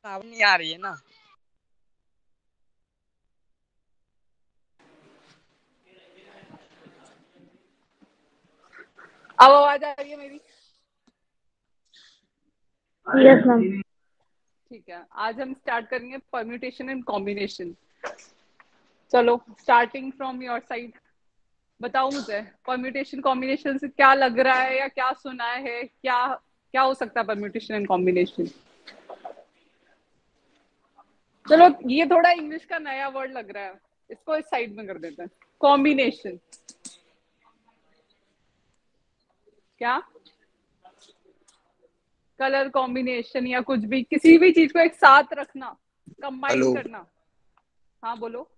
आवाज नहीं आ रही है ना। अब आवाज आ रही है मेरी? Yes ma'am. ठीक है, आज हम स्टार्ट करेंगे परम्यूटेशन एंड कॉम्बिनेशन। चलो स्टार्टिंग फ्रॉम योर साइड, बताओ मुझे परम्यूटेशन कॉम्बिनेशन से क्या लग रहा है या क्या सुना है, क्या क्या हो सकता है परम्यूटेशन एंड कॉम्बिनेशन। चलो ये थोड़ा इंग्लिश का नया वर्ड लग रहा है, इसको इस साइड में कर देते हैं। कॉम्बिनेशन क्या? कलर कॉम्बिनेशन या कुछ भी, किसी भी चीज को एक साथ रखना, कंबाइन हेलो। करना। हाँ बोलो।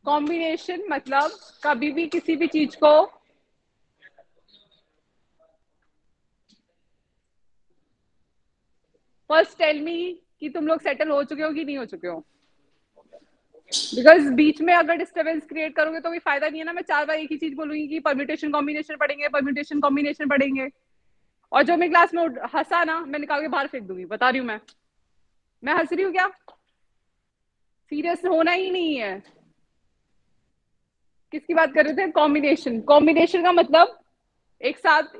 कॉम्बिनेशन मतलब कभी भी किसी भी चीज को फर्स्ट टेल मी कि तुम लोग सेटल हो चुके हो कि नहीं हो चुके हो, बिकॉज बीच में अगर डिस्टर्बेंस क्रिएट करोगे तो भी फायदा नहीं है ना। मैं 4 बार एक ही चीज बोलूंगी कि परम्यूटेशन कॉम्बिनेशन पढ़ेंगे, परम्यूटेशन कॉम्बिनेशन पढ़ेंगे, और जो मैं क्लास में हंसा ना, मैं निकाल के बाहर फेंक दूंगी, बता रही हूँ मैं हंस रही हूँ क्या? सीरियस होना ही नहीं है। किसकी बात कर रहे थे? कॉम्बिनेशन। कॉम्बिनेशन का मतलब एक साथ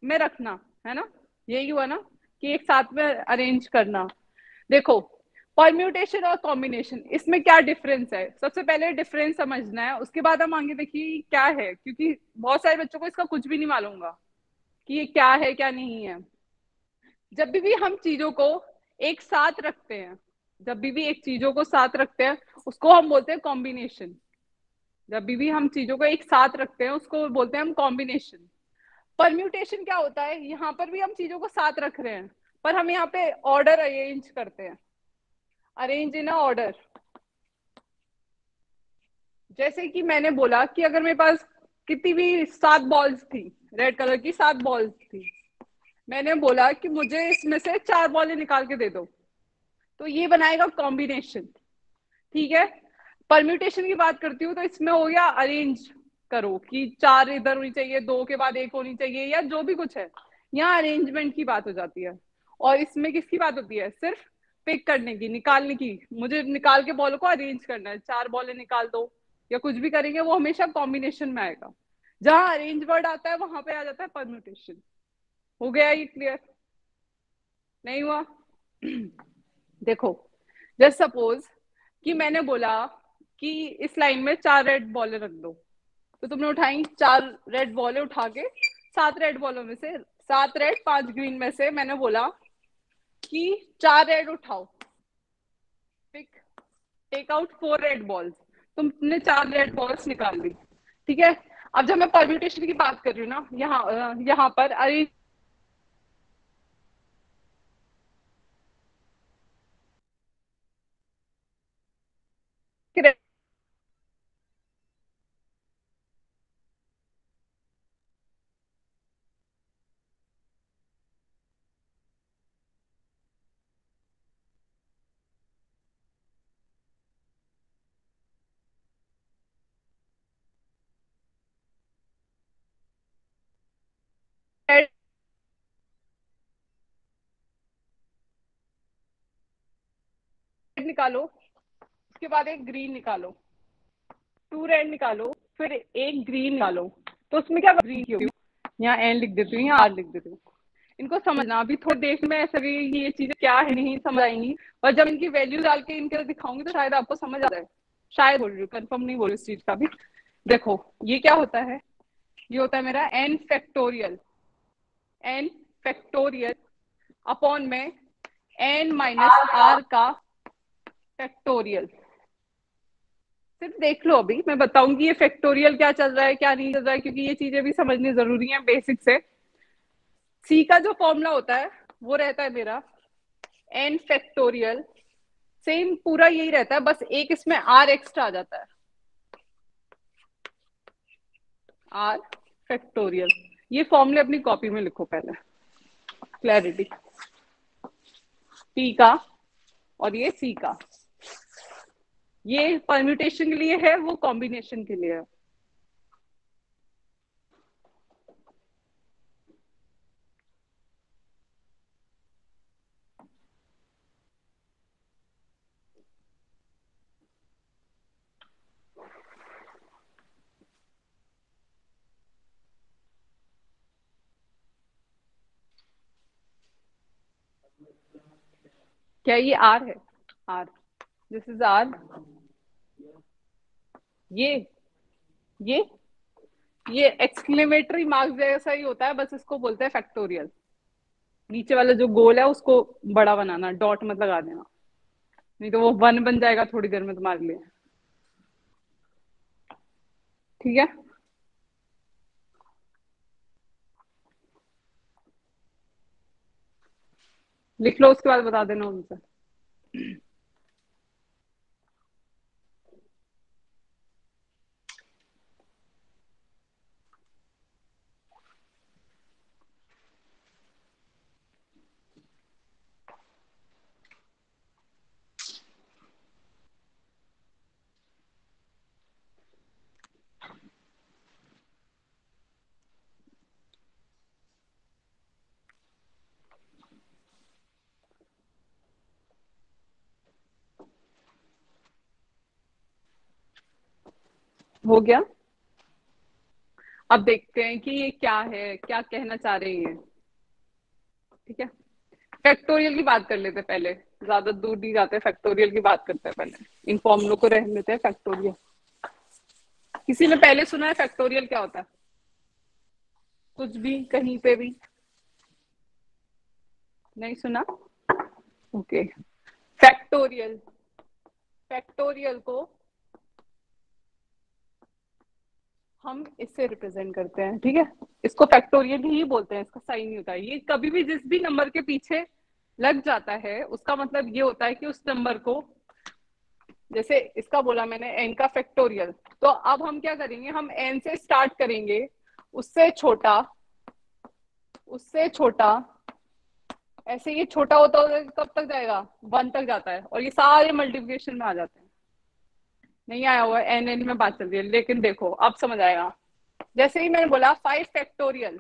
में रखना, है ना? यही हुआ ना कि एक साथ में अरेंज करना। देखो, परम्यूटेशन और कॉम्बिनेशन, इसमें क्या डिफरेंस है? सबसे पहले डिफरेंस समझना है, उसके बाद हम आगे देखिए क्या है, क्योंकि बहुत सारे बच्चों को इसका कुछ भी नहीं मालूम होगा कि ये क्या है क्या नहीं है। जब भी हम चीजों को एक साथ रखते हैं, जब भी एक चीजों को साथ रखते हैं, उसको हम बोलते हैं कॉम्बिनेशन। जब भी हम चीजों को एक साथ रखते हैं उसको बोलते हैं हम कॉम्बिनेशन। परम्यूटेशन क्या होता है? यहाँ पर भी हम चीजों को साथ रख रहे हैं, पर हम यहाँ पे ऑर्डर अरेंज करते हैं, अरेंज इन अ ऑर्डर। जैसे कि मैंने बोला कि अगर मेरे पास कितनी भी 7 बॉल्स थी, रेड कलर की 7 बॉल्स थी, मैंने बोला कि मुझे इसमें से 4 बॉलें निकाल के दे दो, तो ये बनाएगा कॉम्बिनेशन। ठीक है। परम्यूटेशन की बात करती हूँ तो इसमें हो गया अरेंज करो कि 4 इधर होनी चाहिए, 2 के बाद 1 होनी चाहिए, या जो भी कुछ है, यहाँ अरेंजमेंट की बात हो जाती है। और इसमें किसकी बात होती है? सिर्फ पिक करने की, निकालने की। मुझे निकाल के बॉल को अरेंज करना है, 4 बॉलें निकाल दो या कुछ भी करेंगे, वो हमेशा कॉम्बिनेशन में आएगा। जहां अरेंज वर्ड आता है वहां पे आ जाता है परम्यूटेशन। हो गया ये क्लियर? नहीं हुआ? देखो, जस्ट सपोज कि मैंने बोला कि इस लाइन में 4 रेड बॉलें रख दो, तो तुमने उठाई 4 रेड बॉलें, उठा के 7 रेड बॉलों में से 7 रेड 5 ग्रीन में से मैंने बोला कि 4 रेड उठाओ, pick take out 4 red balls. तुमने 4 रेड बॉल्स निकाल ली, ठीक है। अब जब मैं परम्यूटेशन की बात कर रही हूँ ना, यहाँ पर अरे रेड निकालो, उसके बाद एक ग्रीन निकालो, 2 रेड निकालो, फिर एक ग्रीन निकालो। तो उसमें क्या ग्रीन की होगी? यहाँ एन लिख देती हूँ, यहाँ आर लिख देती हूँ। इनको समझना, अभी थोड़ी देर में ऐसा भी ये चीजें क्या है नहीं समझ आएंगी, और जब इनकी वैल्यू डाल के इनके दिखाऊंगी तो शायद आपको समझ आ जाए। शायद बोल रही हूँ, कंफर्म नहीं बोल रही इस चीज का भी। देखो ये क्या होता है, ये होता है मेरा N factorial, N factorial upon में एन माइनस आर का फैक्टोरियल। सिर्फ देख लो, अभी मैं बताऊंगी ये फैक्टोरियल क्या चल रहा है क्या नहीं चल रहा है, क्योंकि ये चीजें भी समझनी जरूरी है बेसिक से। सी का जो फॉर्मूला होता है वो रहता है मेरा एन फैक्टोरियल, सेम पूरा यही रहता है, बस एक इसमें आर एक्स्ट्रा आ जाता है, आर फैक्टोरियल। ये फॉर्मूले अपनी कॉपी में लिखो पहले, क्लैरिटी। पी का और ये सी का, ये परम्यूटेशन के लिए है, वो कॉम्बिनेशन के लिए है। क्या ये आर है? R, this is R. ये ये ये एक्सक्लेमेटरी मार्क्स जैसा ही होता है, बस इसको बोलते हैं फैक्टोरियल। नीचे वाला जो गोल है उसको बड़ा बनाना, डॉट मत लगा देना, नहीं तो वो वन बन जाएगा थोड़ी देर में तुम्हारे लिए। ठीक है, लिख लो, उसके बाद बता देना उनसे। हो गया। अब देखते हैं कि ये क्या है, क्या कहना चाह रही है। ठीक है, फैक्टोरियल की बात कर लेते हैं पहले, ज्यादा दूर नहीं जाते, फैक्टोरियल की बात करते हैं पहले। इन फॉर्मूलों को रहने देते हैं। फैक्टोरियल, किसी ने पहले सुना है फैक्टोरियल क्या होता है? कुछ भी, कहीं पे भी नहीं सुना? ओके। फैक्टोरियल, फैक्टोरियल को हम इससे रिप्रेजेंट करते हैं। ठीक है, इसको फैक्टोरियल ही बोलते हैं, इसका साइन नहीं होता है। ये कभी भी जिस भी नंबर के पीछे लग जाता है उसका मतलब ये होता है कि उस नंबर को, जैसे इसका बोला मैंने एन का फैक्टोरियल, तो अब हम क्या करेंगे, हम एन से स्टार्ट करेंगे, उससे छोटा, उससे छोटा, ऐसे ये छोटा होता होता कब तक जाएगा, वन तक जाता है, और ये सारे मल्टीप्लिकेशन में आ जाते हैं। नहीं आया हुआ एन एन में बात चल रही है, लेकिन देखो अब समझ आएगा। जैसे ही मैंने बोला 5 फैक्टोरियल,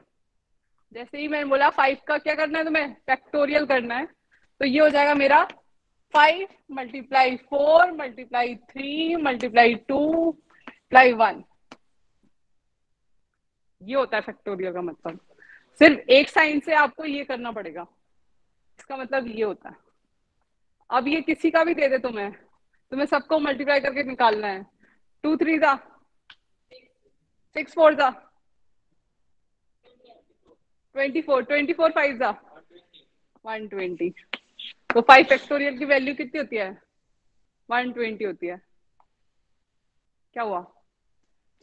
जैसे ही मैंने बोला 5 का क्या करना है तुम्हें, फैक्टोरियल करना है, तो ये हो जाएगा मेरा 5 × 4 × 3 × 2 × 1। ये होता है फैक्टोरियल का मतलब। सिर्फ एक साइन से आपको ये करना पड़ेगा, इसका मतलब ये होता है। अब ये किसी का भी दे दे तुम्हें, तुम्हें सबको मल्टीप्लाई करके निकालना है। 2 3 6 4 24, 24 5 120। तो 5 फैक्टोरियल की वैल्यू कितनी होती है, 120 होती है। क्या हुआ,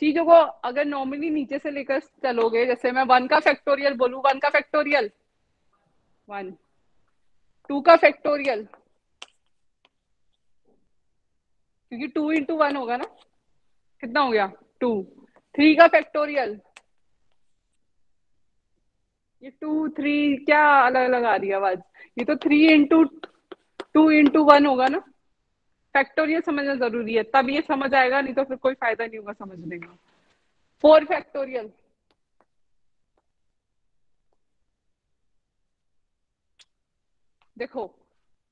चीजों को अगर नॉर्मली नीचे से लेकर चलोगे, जैसे मैं 1 का फैक्टोरियल बोलूं, 1 का फैक्टोरियल 1, 2 का फैक्टोरियल, क्योंकि 2 × 1 होगा ना, कितना हो गया 2। 3 का फैक्टोरियल, ये 2 3 क्या अलग अलग आ रही है आवाज, ये तो 3 × 2 × 1 होगा ना। फैक्टोरियल समझना जरूरी है, तब ये समझ आएगा, नहीं तो फिर कोई फायदा नहीं होगा समझने का। 4 फैक्टोरियल, देखो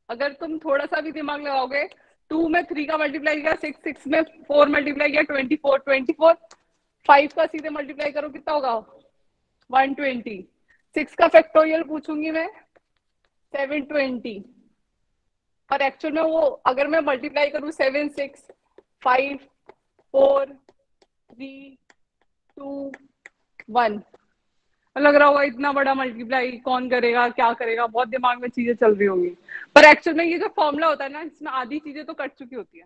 अगर तुम थोड़ा सा भी दिमाग लगाओगे, 2 में 3 का मल्टीप्लाई किया 6, 6 में 4 मल्टीप्लाई किया 24, 24 5 का सीधे मल्टीप्लाई करो कितना होगा 120। 6 का फैक्टोरियल पूछूंगी मैं 720, और एक्चुअल में वो अगर मैं मल्टीप्लाई करूँ 7 6 5 4 3 2 1, लग रहा होगा इतना बड़ा मल्टीप्लाई कौन करेगा, क्या करेगा, बहुत दिमाग में चीजें चल रही होंगी। पर एक्चुअल में ये जो फॉर्मूला होता है ना, इसमें आधी चीजें तो कट चुकी होती है।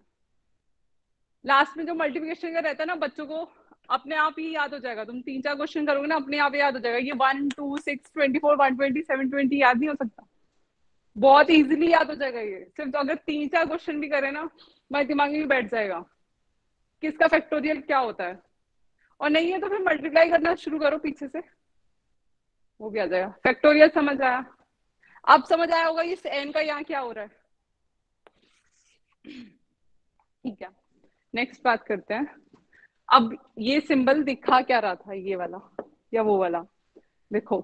लास्ट में जो मल्टीप्लिकेशन का रहता है ना, बच्चों को अपने आप ही याद हो जाएगा। तुम 3 4 क्वेश्चन करोगे ना, अपने आप याद हो जाएगा। ये 1 2 6 24 120 720 याद नहीं हो सकता, बहुत इजीली याद हो जाएगा। ये सिर्फ तो अगर 3 4 क्वेश्चन भी करे ना, तुम्हारे दिमाग में भी बैठ जाएगा किसका फैक्टोरियल क्या होता है। और नहीं है तो फिर मल्टीप्लाई करना शुरू करो पीछे से, वो भी आ जाएगा। फैक्टोरियल समझ आया? अब समझ आया होगा इस एन का यहाँ क्या हो रहा है। ठीक है, नेक्स्ट बात करते हैं। अब ये सिंबल दिखा क्या रहा था, ये वाला या वो वाला, देखो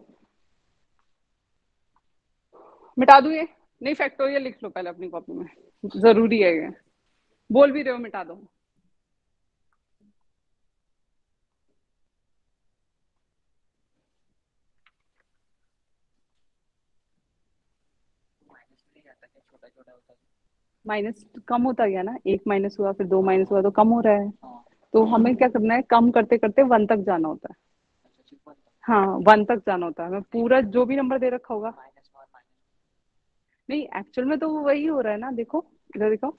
मिटा दूं ये? नहीं, फैक्टोरियल लिख लो पहले अपनी कॉपी में, जरूरी है ये। बोल भी रहे हो मिटा दो। माइनस कम होता गया ना, एक माइनस हुआ फिर दो माइनस हुआ तो कम हो रहा है। तो हमें क्या करना है, कम करते करते वन तक जाना होता है। हाँ, वन तक जाना होता है, हमें पूरा जो भी नंबर दे रखा होगा। नहीं, एक्चुअल में तो वो वही हो रहा है ना, देखो इधर देखो।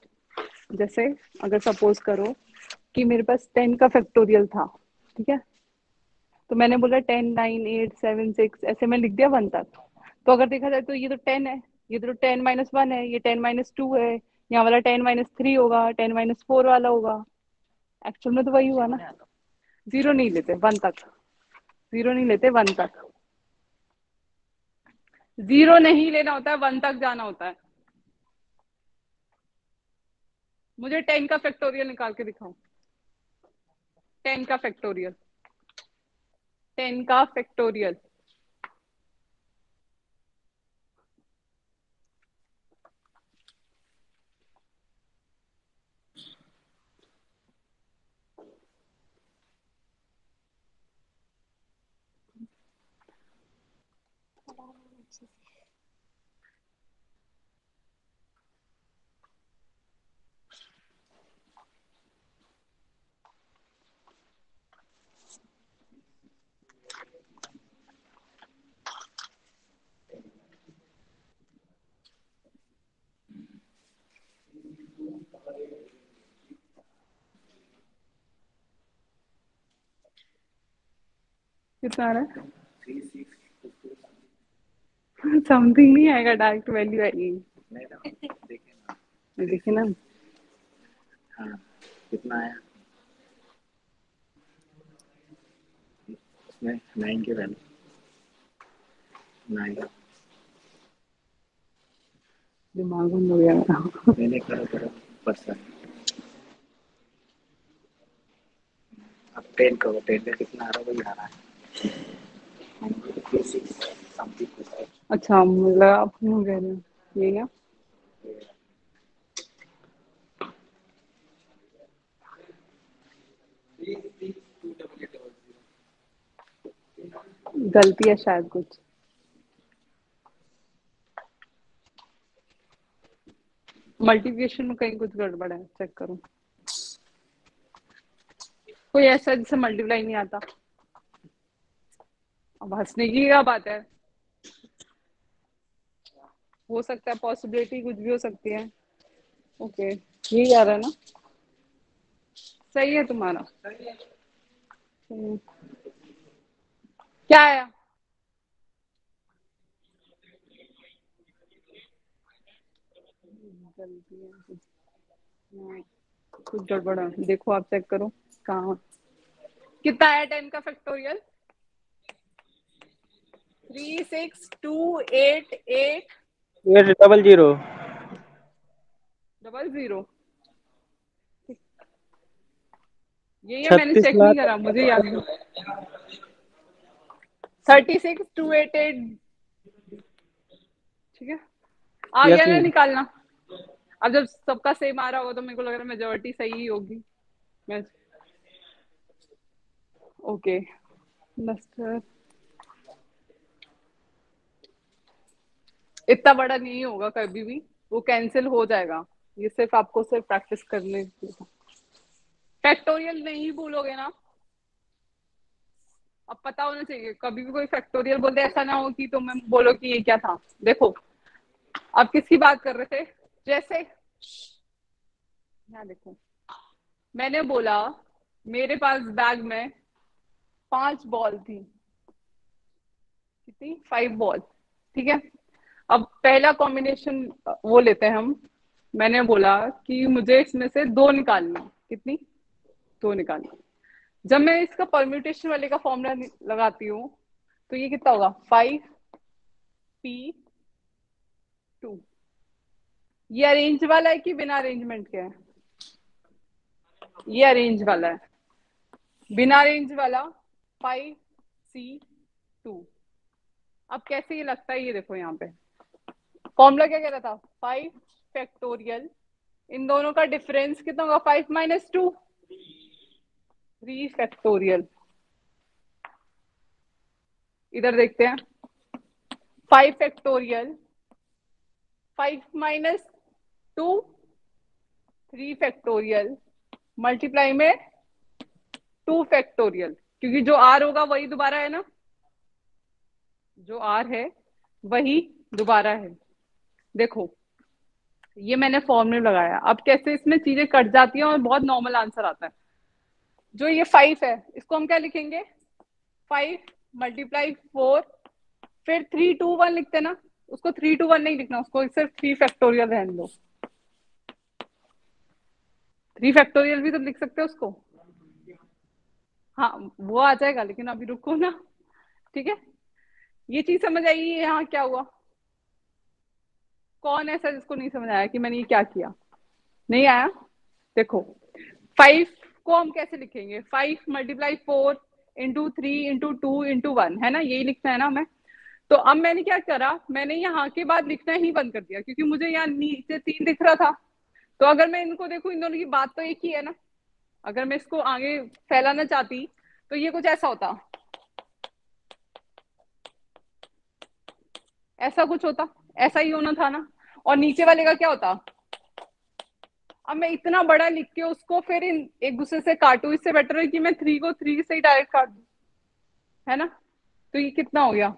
जैसे अगर सपोज करो कि मेरे पास 10 का फैक्टोरियल था, ठीक है, तो मैंने बोला 10 9 8 7 6 ऐसे मैं लिख दिया वन तक। तो अगर देखा जाए तो ये तो 10 है, ये तो 10 माइनस वन है, ये 10 माइनस टू है, यहाँ वाला 10 माइनस थ्री होगा, 10 माइनस फोर वाला होगा। एक्चुअल में तो वही हुआ ना। जीरो नहीं लेते वन तक, जीरो नहीं लेते वन तक, जीरो नहीं लेना होता है, वन तक जाना होता है। मुझे 10 का फैक्टोरियल निकाल के दिखाओ। 10 का फैक्टोरियल, 10 का फैक्टोरियल। कितना आ रहा है? समथिंग नहीं आएगा, डायरेक्ट वैल्यू आएगी। देखिए ना। हाँ, कितना आया उसमें? 9 की वैल्यू 9। दिमाग बंद हो गया मेरा। मैंने करो परसेंट। अब 10 करो, 10 में कितना आ रहा है वही आ रहा है। 96 समथिंग कुछ है। अच्छा, मुझे लगा आप क्यों कह रहे हो ये क्या। गलती है शायद कुछ। मल्टीप्लिकेशन में कहीं कुछ गड़बड़ है, चेक करो। कोई ऐसा जिससे मल्टीप्लाई नहीं आता। अब हंसने की क्या बात है, हो सकता है, पॉसिबिलिटी कुछ भी हो सकती है। ओके, यही आ रहा है ना। सही है तुम्हारा। क्या आया? गलती है कुछ। हाँ, कुछ गड़बड़ है, देखो आप चेक करो कहाँ। कितना आया 10 का फैक्टोरियल? 36288 800। Double zero. ये मैंने छत्तीस चेक नहीं लाख करा, मुझे याद नहीं। 36288, ठीक है। आ यस गया ना मैम। निकालना। अब जब सबका सेम आ रहा होगा तो मेरे को लग रहा है मेजोरिटी सही ही होगी। मैं ओके बस। इतना बड़ा नहीं होगा कभी भी, वो कैंसिल हो जाएगा। ये सिर्फ आपको सिर्फ प्रैक्टिस करने। फैक्टोरियल नहीं भूलोगे ना। अब पता होना चाहिए, कभी भी कोई फैक्टोरियल बोलते ऐसा ना हो कि तुम बोलो कि ये क्या था। देखो, आप किसकी बात कर रहे थे? जैसे यहाँ देखो, मैंने बोला मेरे पास बैग में 5 बॉल थी। कितनी? 5 बॉल, ठीक है। अब पहला कॉम्बिनेशन वो लेते हैं हम। मैंने बोला कि मुझे इसमें से दो निकालना। कितनी? दो निकालना। जब मैं इसका परम्यूटेशन वाले का फॉर्मूला लगाती हूँ तो ये कितना होगा? 5p2। ये अरेंज वाला है कि बिना अरेंजमेंट के है? ये अरेंज वाला है। बिना अरेंज वाला 5c2। अब कैसे ये लगता है, ये देखो यहाँ पे फॉर्मूला क्या कह रहा था? 5 फैक्टोरियल, इन दोनों का डिफरेंस कितना होगा? 5 - 2, 3 फैक्टोरियल। इधर देखते हैं। 5 फैक्टोरियल 5 - 2 3 फैक्टोरियल मल्टीप्लाई में 2 फैक्टोरियल, क्योंकि जो आर होगा वही दोबारा है ना, जो आर है वही दोबारा है। देखो ये मैंने फॉर्मूला लगाया, अब कैसे इसमें चीजें कट जाती हैं और बहुत नॉर्मल आंसर आता है। जो ये 5 है इसको हम क्या लिखेंगे, 5 × 4, फिर 3 2 1 लिखते ना, उसको 3 2 1 नहीं लिखना, उसको सिर्फ 3 फैक्टोरियल रहने दो। 3 फैक्टोरियल भी तो लिख सकते हो उसको। हाँ वो आ जाएगा, लेकिन अभी रुको ना। ठीक है, ये चीज समझ आई यहाँ क्या हुआ? कौन ऐसा जिसको नहीं समझ आया कि मैंने ये क्या किया? नहीं आया? देखो 5 को हम कैसे लिखेंगे, 5 × 4 × 3 × 2 × 1 है ना, यही लिखना है ना हमें। तो अब मैंने क्या करा, मैंने यहाँ के बाद लिखना ही बंद कर दिया, क्योंकि मुझे यहाँ नीचे 3 दिख रहा था। तो अगर मैं इनको देखूं, इन दोनों की बात तो एक ही है ना। अगर मैं इसको आगे फैलाना चाहती तो ये कुछ ऐसा होता, ऐसा कुछ होता, ऐसा ही होना था ना। और नीचे वाले का क्या होता? अब मैं इतना बड़ा लिख के उसको फिर इन एक दूसरे से काटू, इससे बेटर है कि मैं 3 को 3 से ही डायरेक्ट काट दूं, है ना। तो ये कितना हो गया,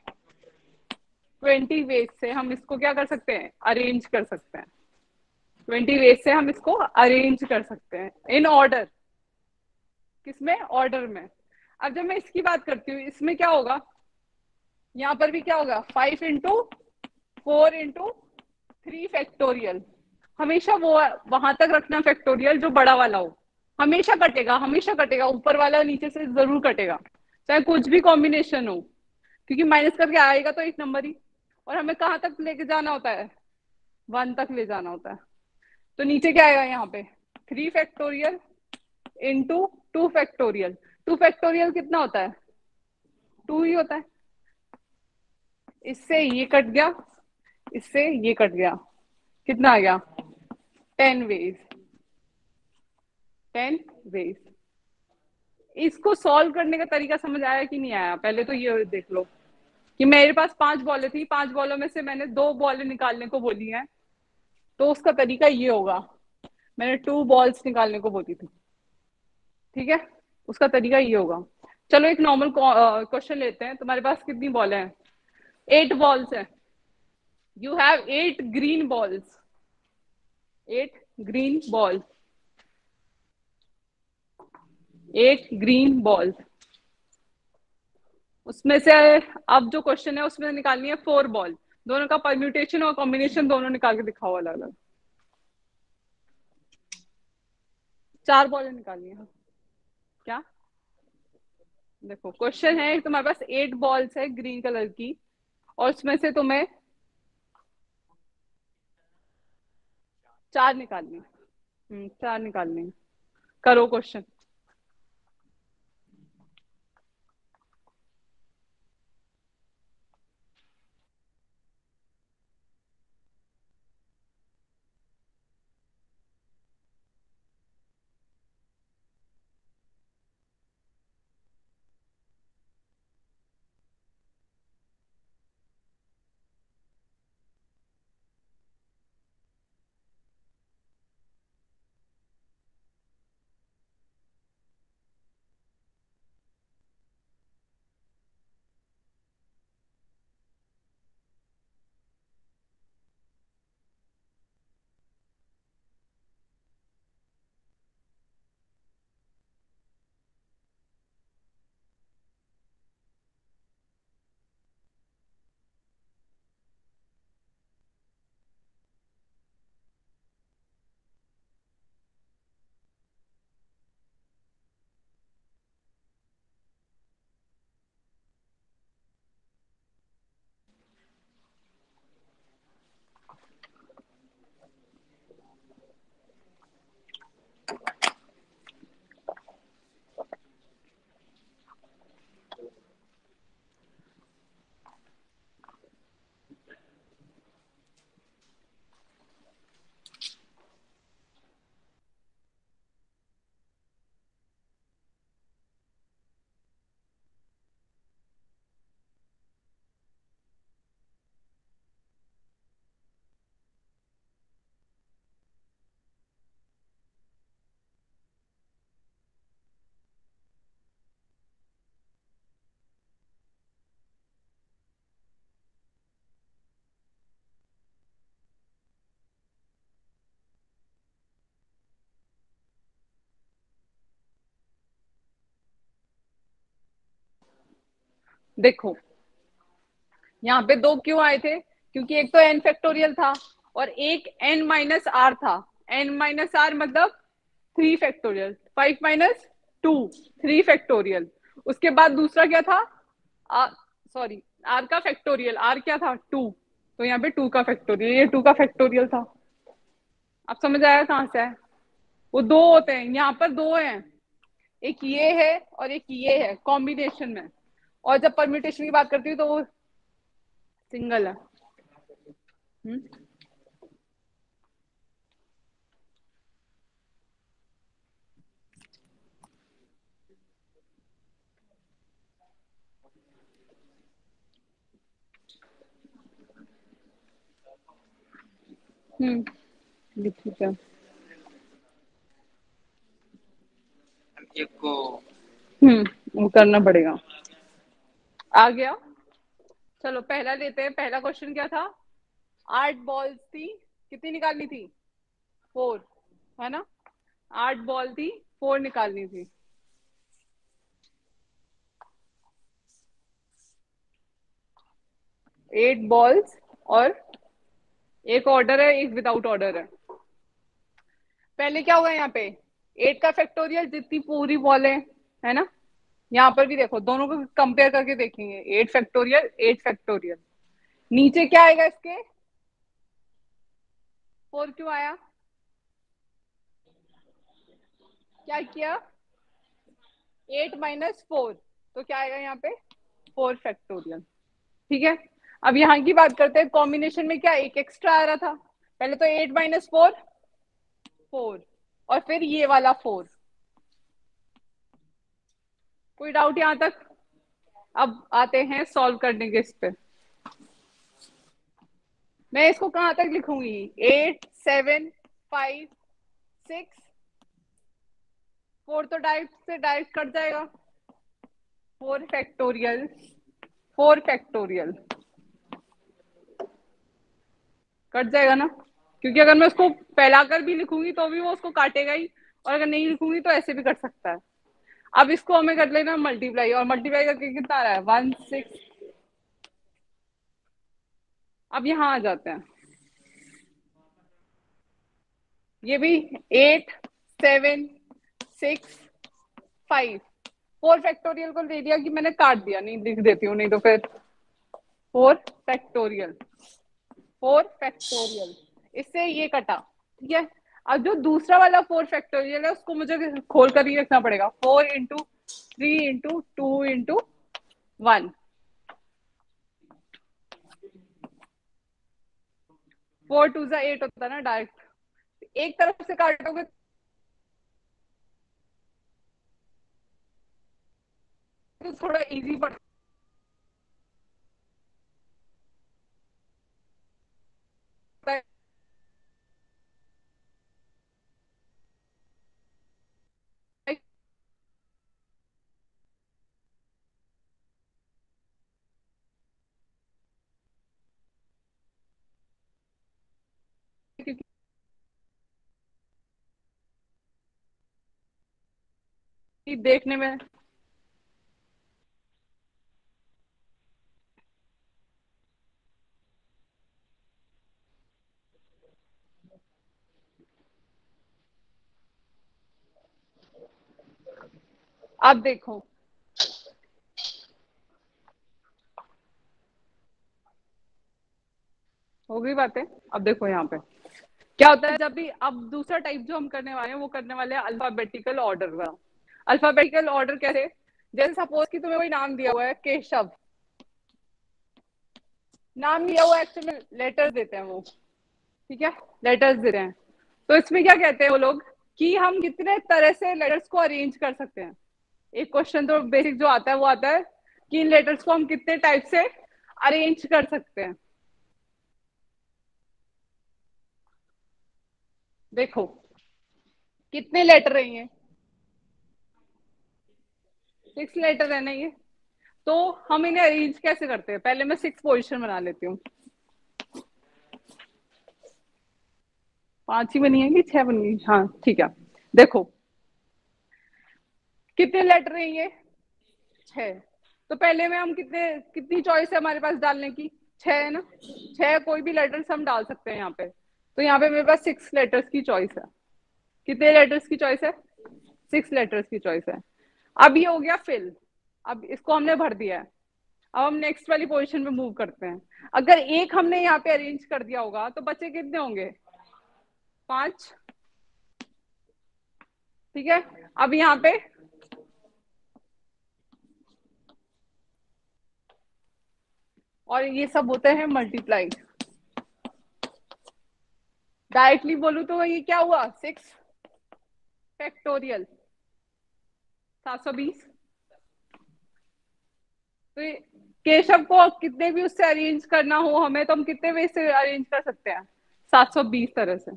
20 वेज से हम इसको क्या कर सकते हैं, अरेंज कर सकते हैं। 20 वेज से हम इसको अरेंज कर सकते हैं इन ऑर्डर। किसमें? ऑर्डर में। अब जब मैं इसकी बात करती हूँ, इसमें क्या होगा, यहाँ पर भी क्या होगा, 5 × 4 × 3 फैक्टोरियल। हमेशा वो वहां तक रखना फैक्टोरियल जो बड़ा वाला हो। हमेशा कटेगा, हमेशा कटेगा, ऊपर वाला नीचे से जरूर कटेगा, चाहे कुछ भी कॉम्बिनेशन हो, क्योंकि माइनस करके आएगा तो एक नंबर ही। और हमें कहाँ तक लेके जाना होता है, 1 तक ले जाना होता है। तो नीचे क्या आएगा यहाँ पे, 3 फैक्टोरियल इंटू 2 फैक्टोरियल। 2 फैक्टोरियल कितना होता है, 2 ही होता है। इससे ये कट गया, इससे ये कट गया, कितना आ गया, 10 वेज। 10 वेज। इसको सॉल्व करने का तरीका समझ आया कि नहीं आया? पहले तो ये देख लो कि मेरे पास 5 बॉलें थी, 5 बॉलों में से मैंने 2 बॉलें निकालने को बोली हैं, तो उसका तरीका ये होगा, मैंने 2 बॉल्स निकालने को बोली थी, ठीक है, उसका तरीका ये होगा। चलो एक नॉर्मल क्वेश्चन लेते हैं, तुम्हारे पास कितनी बॉल है? 8 बॉल्स है। You have 8 green balls, 8 green balls, 8 green balls. उसमें से अब जो क्वेश्चन है उसमें निकालनी है 4 बॉल। दोनों का परम्यूटेशन और कॉम्बिनेशन दोनों निकाल के दिखाओ अलग अलग। 4 बॉलें निकालनी है क्या? देखो क्वेश्चन है, तुम्हारे पास 8 बॉल्स है ग्रीन कलर की, और उसमें से तुम्हें 4 निकालनी है। 4 निकालनी है। करो क्वेश्चन। देखो यहाँ पे दो क्यों आए थे, क्योंकि एक तो n फैक्टोरियल था और एक n माइनस आर था। n माइनस आर मतलब 3 फैक्टोरियल, 5 माइनस 2 3 फैक्टोरियल। उसके बाद दूसरा क्या था, सॉरी आर का फैक्टोरियल, आर क्या था 2, तो यहाँ पे 2 का फैक्टोरियल, ये 2 का फैक्टोरियल था। अब समझ आया कहाँ से है। वो दो होते हैं, यहाँ पर दो हैं, एक ये है और एक ये है कॉम्बिनेशन में, और जब परम्यूटेशन की बात करती हूँ तो वो सिंगल है। हम्म ठीक है। एक को वो करना पड़ेगा। आ गया। चलो पहला लेते हैं। पहला क्वेश्चन क्या था, 8 बॉल्स थी, कितनी निकालनी थी, 4, है ना। 8 बॉल थी, 4 निकालनी थी। एट बॉल्स और एक ऑर्डर है, एक विदाउट ऑर्डर है। पहले क्या होगा यहाँ पे, 8 का फैक्टोरियल जितनी पूरी बॉल है ना। यहाँ पर भी देखो, दोनों को कंपेयर करके देखेंगे, 8 फैक्टोरियल 8 फैक्टोरियल। नीचे क्या आएगा इसके, 4 क्यों आया, क्या किया, 8 माइनस 4, तो क्या आएगा यहाँ पे 4 फैक्टोरियल। ठीक है। अब यहाँ की बात करते हैं, कॉम्बिनेशन में क्या एक एक्स्ट्रा आ रहा था, पहले तो 8 माइनस 4 4, और फिर ये वाला 4। कोई डाउट यहाँ तक। अब आते हैं सॉल्व करने के इस पे। मैं इसको कहां तक लिखूंगी, 8 7 5 6, 4 तो डायरेक्ट से डायरेक्ट कट जाएगा, 4 फैक्टोरियल 4 फैक्टोरियल कट जाएगा ना, क्योंकि अगर मैं उसको फैलाकर भी लिखूंगी तो भी वो उसको काटेगा ही, और अगर नहीं लिखूंगी तो ऐसे भी कट सकता है। अब इसको हमें कर लेना मल्टीप्लाई, और मल्टीप्लाई करके कितना आ रहा है 1 6। अब यहाँ आ जाते हैं, ये भी 8 7 6 5, 4 फैक्टोरियल को ले लिया कि मैंने काट दिया, नहीं लिख देती हूँ नहीं तो फिर 4 फैक्टोरियल 4 फैक्टोरियल, इससे ये कटा। ठीक है। अब जो दूसरा वाला 4 फैक्टोरियल है उसको मुझे खोल कर ही रखना पड़ेगा, 4 इंटू 3 इंटू 2 इंटू 1, 4 2 जा 8 होता है ना डायरेक्ट, एक तरफ से काटोगे तो थोड़ा इजी पड़ता है, क्योंकि देखने में। अब देखो, हो गई बातें। अब देखो यहाँ पे क्या होता है, जब भी अब दूसरा टाइप जो हम करने वाले हैं वो करने वाले हैं अल्फाबेटिकल ऑर्डर का। अल्फाबेटिकल ऑर्डर कैसे, जैसे सपोज कि तुम्हें कोई नाम दिया हुआ है केशव, नाम दिया हुआ है, एक्चुअली लेटर्स देते हैं वो। ठीक है, लेटर्स दे रहे हैं, तो इसमें क्या कहते हैं वो लोग कि हम कितने तरह से लेटर्स को अरेंज कर सकते हैं। एक क्वेश्चन तो बेसिक जो आता है वो आता है कि इन लेटर्स को हम कितने टाइप से अरेंज कर सकते हैं। देखो कितने लेटर है ये, 6 लेटर है ना ये, तो हम इन्हें अरेंज कैसे करते हैं, पहले मैं 6 पोजिशन बना लेती हूँ। 5 ही बनी है कि 6 बन गई, हाँ ठीक है। देखो कितने लेटर है ये, 6, तो पहले में हम कितनी चॉइस है हमारे पास डालने की? 6 है ना? 6 कोई भी लेटर्स हम डाल सकते हैं यहाँ पे। तो यहाँ पे मेरे पास 6 लेटर्स की चॉइस है। कितने लेटर्स की चॉइस है? 6 लेटर्स की चॉइस है। अब ये हो गया फिल। अब इसको हमने भर दिया है। अब हम नेक्स्ट वाली पोजीशन पे मूव करते हैं। अगर एक हमने यहाँ पे अरेंज कर दिया होगा तो बचे कितने होंगे? 5। ठीक है। अब यहाँ पे और ये सब होते हैं मल्टीप्लाई। डायरेक्टली बोलूं तो ये क्या हुआ? 6 फैक्टोरियल 720। तो केशव को कितने भी उससे अरेंज करना हो हमें, तो हम कितने वे से अरेंज कर सकते हैं? 720 तरह से।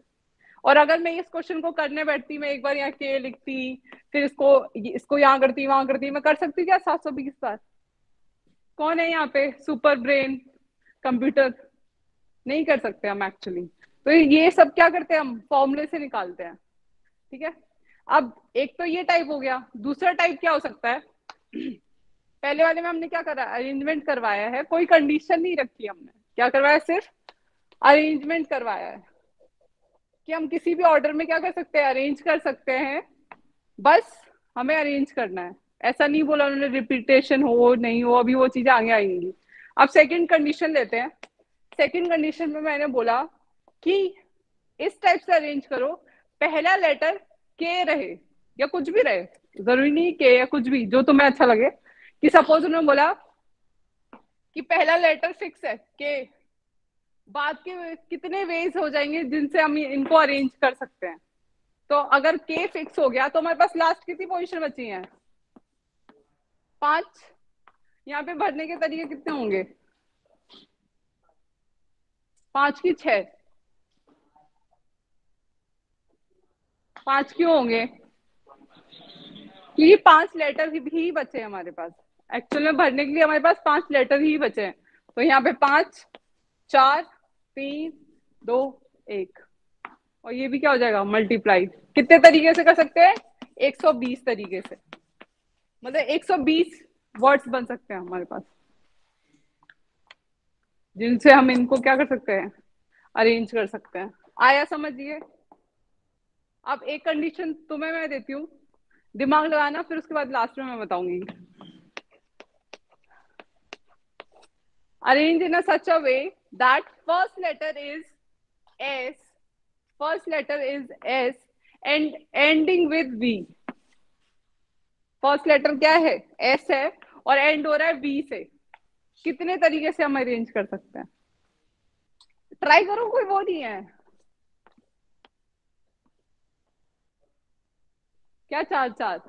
और अगर मैं इस क्वेश्चन को करने बैठती, मैं एक बार यहाँ के लिखती, फिर इसको यहाँ करती, वहां करती, मैं कर सकती क्या 720 बार? कौन है यहाँ पे सुपर ब्रेन कंप्यूटर? नहीं कर सकते हम एक्चुअली। तो ये सब क्या करते हैं हम? फॉर्मूले से निकालते हैं। ठीक है। अब एक तो ये टाइप हो गया। दूसरा टाइप क्या हो सकता है? पहले वाले में हमने क्या करा? अरेंजमेंट करवाया है, कोई कंडीशन नहीं रखी हमने। क्या करवाया? सिर्फ अरेंजमेंट करवाया है कि हम किसी भी ऑर्डर में क्या कर सकते हैं? अरेंज कर सकते हैं। बस हमें अरेंज करना है। ऐसा नहीं बोला उन्होंने रिपीटेशन हो नहीं हो, अभी वो चीजें आगे आएंगी। अब सेकंड कंडीशन लेते हैं। सेकंड कंडीशन में मैंने बोला कि इस टाइप से अरेंज करो, पहला लेटर के रहे या कुछ भी रहे, जरूरी नहीं के या कुछ भी, जो तुम्हें अच्छा लगे। कि सपोज उन्होंने बोला कि पहला लेटर फिक्स है के, बाद के कितने वेज हो जाएंगे जिनसे हम इनको अरेंज कर सकते हैं। तो अगर के फिक्स हो गया तो हमारे पास लास्ट कितनी पोजीशन बची है? 5। यहाँ पे भरने के तरीके कितने होंगे? 5 की 6। 5 क्यों होंगे? क्योंकि 5 लेटर भी बचे हैं हमारे पास। एक्चुअल में भरने के लिए हमारे पास 5 लेटर ही बचे हैं। तो यहाँ पे 5, 4, 3, 2, 1। और ये भी क्या हो जाएगा? मल्टीप्लाई। कितने तरीके से कर सकते हैं? 120 तरीके से। मतलब 120 वर्ड्स बन सकते हैं हमारे पास, जिनसे हम इनको क्या कर सकते हैं? अरेंज कर सकते हैं। आया समझिए? अब एक कंडीशन तुम्हें मैं देती हूँ, दिमाग लगाना, फिर उसके बाद लास्ट में मैं बताऊंगी। Arrange in such a way that S first letter is S and ending with V। First letter क्या है? एस है और एंड हो रहा है वी से। कितने तरीके से हम अरेंज कर सकते हैं? ट्राई करो, कोई वो नहीं है क्या? 4 4।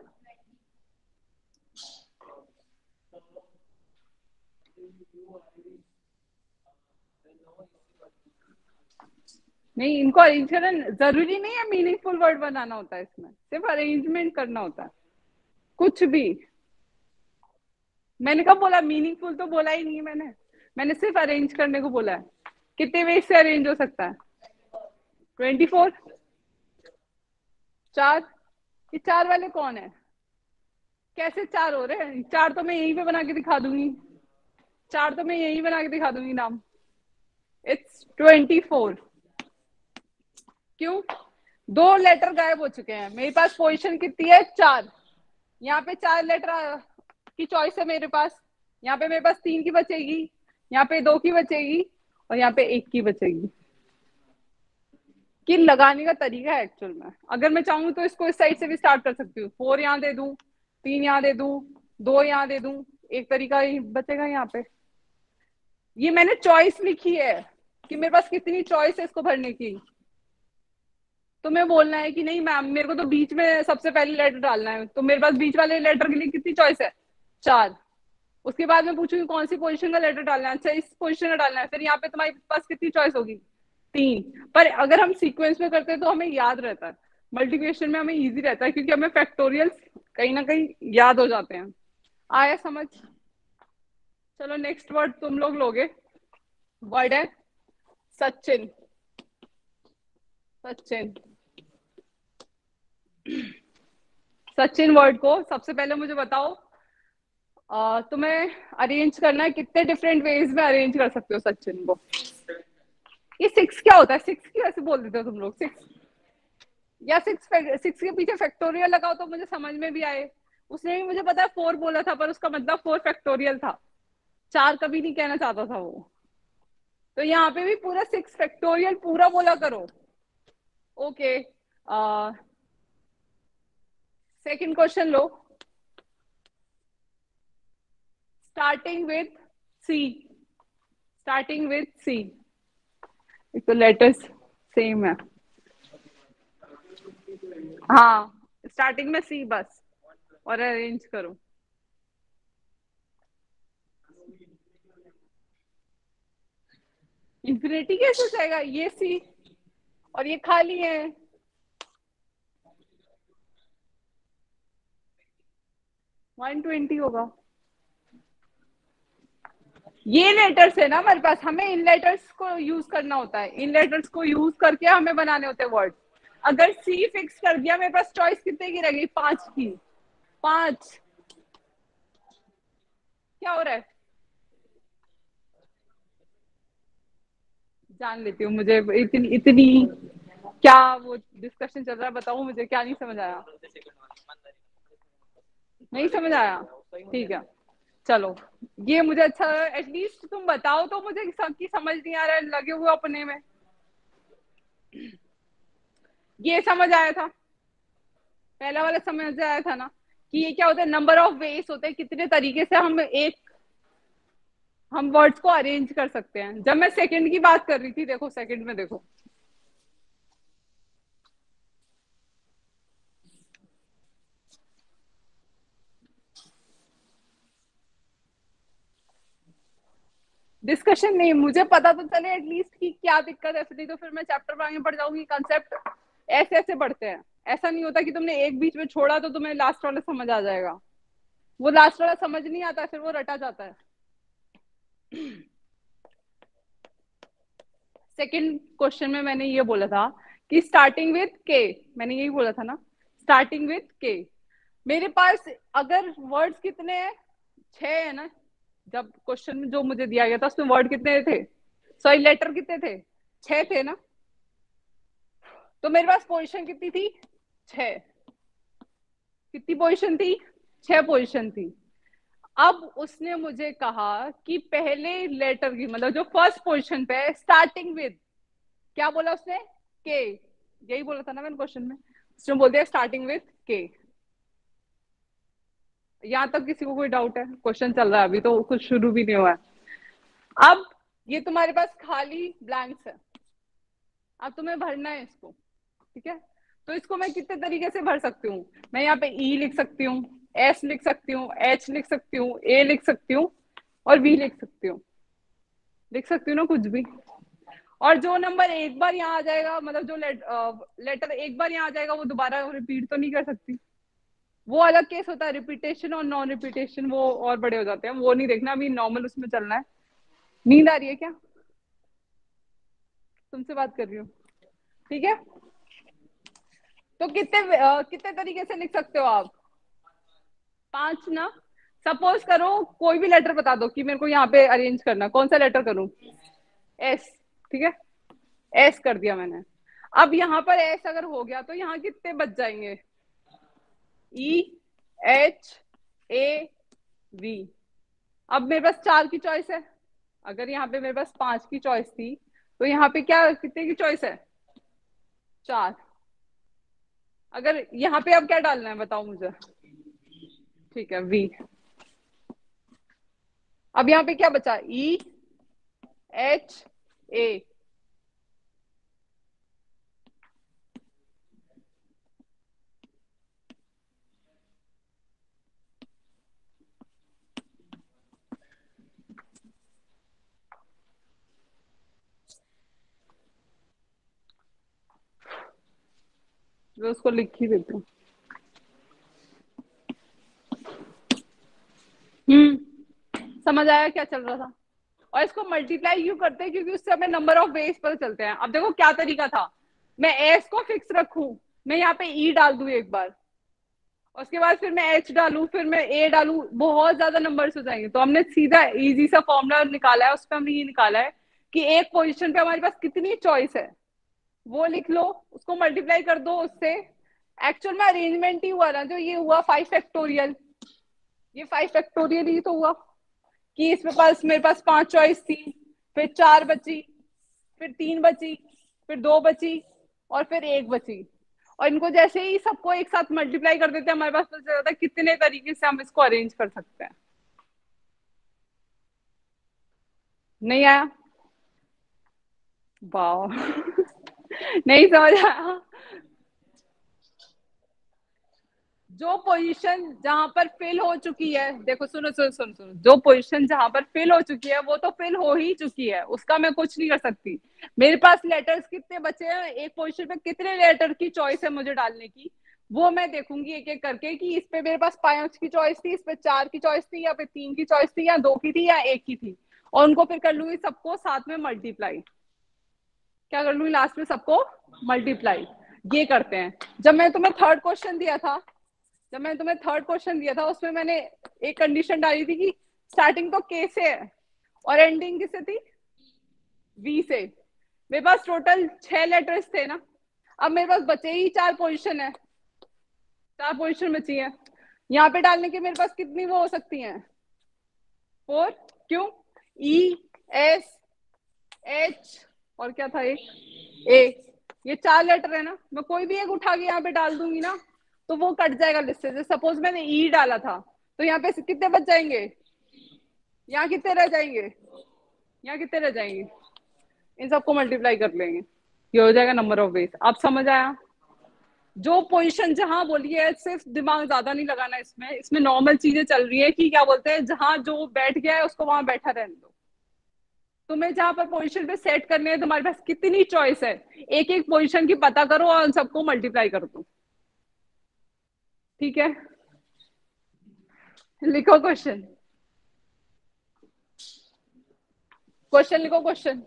नहीं, इनको अरेंज करना जरूरी नहीं है मीनिंगफुल वर्ड बनाना होता है, इसमें सिर्फ अरेंजमेंट करना होता है। कुछ भी। मैंने कब बोला मीनिंगफुल? तो बोला ही नहीं मैंने। मैंने सिर्फ अरेंज करने को बोला है। कितने वे से अरेंज हो सकता है? 24। 4। ये 4 वाले कौन है? कैसे 4 हो रहे हैं? 4 तो मैं यहीं पे बना के दिखा दूंगी। 4 तो मैं यहीं बना के दिखा दूंगी नाम। इट्स 24। क्यों? 2 लेटर गायब हो चुके हैं। मेरे पास पोजीशन कितनी है? 4। यहाँ पे 4 लेटर की चॉइस है मेरे पास। यहाँ पे मेरे पास 3 की बचेगी, यहाँ पे 2 की बचेगी और यहाँ पे 1 की बचेगी। कि लगाने का तरीका है एक्चुअल में। अगर मैं चाहूँ तो इसको इस साइड से भी स्टार्ट कर सकती हूँ। 4 यहाँ दे दूं, 3 यहाँ दे दूं, 2 यहाँ दे दूं, एक तरीका ही बचेगा यहाँ पे। ये मैंने चॉइस लिखी है कि मेरे पास कितनी चॉइस है इसको भरने की। तुम्हें बोलना है कि नहीं मैम मेरे को तो बीच में सबसे पहले लेटर डालना है, तो मेरे पास बीच वाले लेटर के लिए कितनी चॉइस है? 4। उसके बाद मैं पूछूंगी कौन सी पोजीशन का लेटर डालना है? अच्छा, इस पोजीशन का डालना है। फिर यहाँ पे तुम्हारे पास कितनी चॉइस होगी? 3। पर अगर हम सीक्वेंस में करते हैं तो हमें याद रहता है। मल्टीप्लिकेशन में हमें इजी रहता है क्योंकि हमें फैक्टोरियल्स कहीं ना कहीं याद हो जाते हैं। आया समझ? चलो नेक्स्ट वर्ड तुम लोग लोगे। वर्ड है सचिन। सचिन। सचिन वर्ड को सबसे पहले मुझे बताओ तुम्हें अरेंज करना है, कितने डिफरेंट वेज में अरेंज कर सकते हो सचिन को। ये सिक्स क्या होता है, सिक्स क्यों ऐसे बोल देते हो तुम लोग, सिक्स या सिक्स, सिक्स के पीछे फैक्टोरियल लगाओ तो मुझे समझ में भी आए। उसने भी मुझे पता है फोर बोला था, पर उसका मतलब फोर फैक्टोरियल था, चार कभी नहीं कहना चाहता था वो। तो यहाँ पे भी पूरा सिक्स फैक्टोरियल पूरा बोला करो। ओके, सेकंड क्वेश्चन लो, starting with C, starting with C. एक तो लेटर्स सेम है। हाँ, स्टार्टिंग में सी बस, और अरेंज करो। इंफिनिटी कैसे जाएगा, ये सी और ये खाली है। 120 होगा। ये लेटर्स है ना हमारे पास, हमें इन लेटर्स को यूज करना होता है, इन लेटर्स को यूज करके हमें बनाने होते हैं वर्ड। अगर सी फिक्स कर दिया, मेरे पास चॉइस कितने की रह गई, पांच की। पांच। क्या हो रहा है, जान लेती हूँ, मुझे इतनी इतनी क्या वो डिस्कशन चल रहा है, बताओ मुझे, क्या नहीं समझ आया, नहीं समझ आया। ठीक है, चलो, ये मुझे अच्छा, एटलीस्ट तुम बताओ तो मुझे, सबकी समझ नहीं आ रहा है, लगे हुए अपने में। ये समझ आया था, पहला वाला समझ आया था ना, कि ये क्या होता है, नंबर ऑफ वेज होते हैं, कितने तरीके से हम वर्ड्स को अरेंज कर सकते हैं। जब मैं सेकंड की बात कर रही थी, देखो सेकंड में देखो, डिस्कशन नहीं, मुझे पता तो चले एटलीस्ट कि क्या दिक्कत है, नहीं तो फिर मैं चैप्टर पर आगे बढ़ जाऊंगी, कंसेप्ट ऐसे ऐसे बढ़ते हैं। ऐसा नहीं होता कि तुमने एक बीच में छोड़ा तो तुम्हें लास्ट वाला समझ आ जाएगा, वो लास्ट वाला समझ नहीं आता, फिर वो रटा जाता है। सेकंड क्वेश्चन में मैंने ये बोला था कि स्टार्टिंग विथ के, मैंने यही बोला था ना, स्टार्टिंग विथ के। मेरे पास अगर वर्ड्स कितने हैं, छह है ना, जब क्वेश्चन में जो मुझे दिया गया था उसमें वर्ड कितने थे, सॉरी लेटर कितने थे, छह थे ना। तो मेरे पास पोजीशन कितनी थी, छह। कितनी पोजीशन थी, छह पोजीशन थी। अब उसने मुझे कहा कि पहले लेटर की, मतलब जो फर्स्ट पोजीशन पे है, स्टार्टिंग विद, क्या बोला उसने, के। यही बोला था ना मैंने क्वेश्चन में, उसने बोल दिया स्टार्टिंग विथ के। यहाँ तक किसी को कोई डाउट है, क्वेश्चन चल रहा है अभी तो, कुछ शुरू भी नहीं हुआ है। अब ये तुम्हारे पास खाली ब्लैंक्स है, अब तुम्हें भरना है इसको, ठीक है। तो इसको मैं कितने तरीके से भर सकती हूँ, मैं यहाँ पे ई लिख सकती हूँ, एस लिख सकती हूँ, एच लिख सकती हूँ, ए लिख सकती हूँ, और वी लिख सकती हूँ, लिख सकती हूँ ना कुछ भी। और जो नंबर एक बार यहाँ आ जाएगा, मतलब जो लेटर एक बार यहाँ आ जाएगा, वो दोबारा रिपीट तो नहीं कर सकती। वो अलग केस होता है, रिपीटेशन और नॉन रिपीटेशन, वो और बड़े हो जाते हैं, वो नहीं देखना अभी, नॉर्मल उसमें चलना है। नींद आ रही है क्या, तुमसे बात कर रही हूँ, ठीक है। तो कितने तरीके से लिख सकते हो आप, पांच ना। सपोज करो कोई भी लेटर बता दो कि मेरे को यहाँ पे अरेंज करना, कौन सा लेटर करूं, एस, ठीक है, एस कर दिया मैंने। अब यहाँ पर एस अगर हो गया तो यहाँ कितने बच जाएंगे, ई, एच, ए, वी। अब मेरे पास चार की चॉइस है, अगर यहाँ पे मेरे पास पांच की चॉइस थी, तो यहाँ पे क्या, कितने की चॉइस है, चार। अगर यहाँ पे अब क्या डालना है बताओ मुझे, ठीक है, वी। अब यहाँ पे क्या बचा, ई, एच, ए। मैं उसको लिख ही देती हूँ। समझ आया क्या चल रहा था। और इसको मल्टीप्लाई क्यों करते हैं, क्योंकि उससे हमें नंबर ऑफ वेज पता चलते हैं। अब देखो क्या तरीका था, मैं एस को फिक्स रखूं, मैं यहाँ पे ई डाल दूं एक बार, उसके बाद फिर मैं एच डालू, फिर मैं ए डालू, बहुत ज्यादा नंबर्स हो जाएंगे। तो हमने सीधा इजी सा फॉर्मूला निकाला है, उसमें हमने ये निकाला है कि एक पोजीशन पे हमारे पास कितनी चॉइस है, वो लिख लो, उसको मल्टीप्लाई कर दो उससे। एक्चुअल में अरेंजमेंट ही हुआ ना, जो ये हुआ 5 फैक्टोरियल, ये 5 फैक्टोरियल ही तो हुआ कि इसमें पास मेरे पास 5 चॉइस थी, फिर 4 बची, फिर 3 बची, फिर 2 बची, और फिर 1 बची। और इनको जैसे ही सबको एक साथ मल्टीप्लाई कर देते हैं, हमारे पास पता चल जाता है कितने तरीके से हम इसको अरेंज कर सकते हैं। नहीं आया? वाह नहीं समझ आया? जो पोजीशन जहां पर फिल हो चुकी है, देखो सुनो सुनो सुनो सुनो, जो पोजीशन जहां पर फिल हो चुकी है वो तो फिल हो ही चुकी है, उसका मैं कुछ नहीं कर सकती। मेरे पास लेटर्स कितने बचे हैं, एक पोजीशन पे कितने लेटर की चॉइस है मुझे डालने की, वो मैं देखूंगी एक एक करके कि इस पे मेरे पास 5 की चॉइस थी, इस पे 4 की चॉइस थी, या फिर 3 की चॉइस थी, या 2 की थी, या 1 की थी। और उनको फिर कर लूंगी सबको साथ में मल्टीप्लाई। क्या कर लूंगी लास्ट में सबको मल्टीप्लाई। ये करते हैं। जब मैं तुम्हें थर्ड क्वेश्चन दिया था, उसमें मैंने एक कंडीशन डाली थी कि स्टार्टिंग तो के से है और एंडिंग किससे थी, वी से। मेरे पास टोटल 6 लेटर्स थे ना, अब मेरे पास बचे ही 4 पोजीशन है, 4 पोजीशन बची है। यहाँ पे डालने के मेरे पास कितनी वो हो सकती हैं, 4। क्यों? ई, एस, एच, और क्या था एक, ए। ये 4 लेटर है ना, मैं कोई भी एक उठा के यहाँ पे डाल दूंगी ना, तो वो कट जाएगा लिस्ट से। जैसे सपोज मैंने ई डाला था, तो यहाँ पे कितने बच जाएंगे, यहाँ कितने रह जाएंगे, यहाँ कितने रह जाएंगे, इन सबको मल्टीप्लाई कर लेंगे, ये हो जाएगा नंबर ऑफ वेज। आप समझ आया? जो पोजीशन जहां बोली है, सिर्फ दिमाग ज्यादा नहीं लगाना इसमें, इसमें नॉर्मल चीजें चल रही है कि क्या बोलते हैं, जहां जो बैठ गया है उसको वहां बैठा रहने दो। तुम्हें जहां पर पोजीशन पे सेट करने है, तुम्हारे पास कितनी चॉइस है, एक एक पोजीशन की पता करो और उन सबको मल्टीप्लाई कर दो। ठीक है, लिखो क्वेश्चन, क्वेश्चन लिखो क्वेश्चन।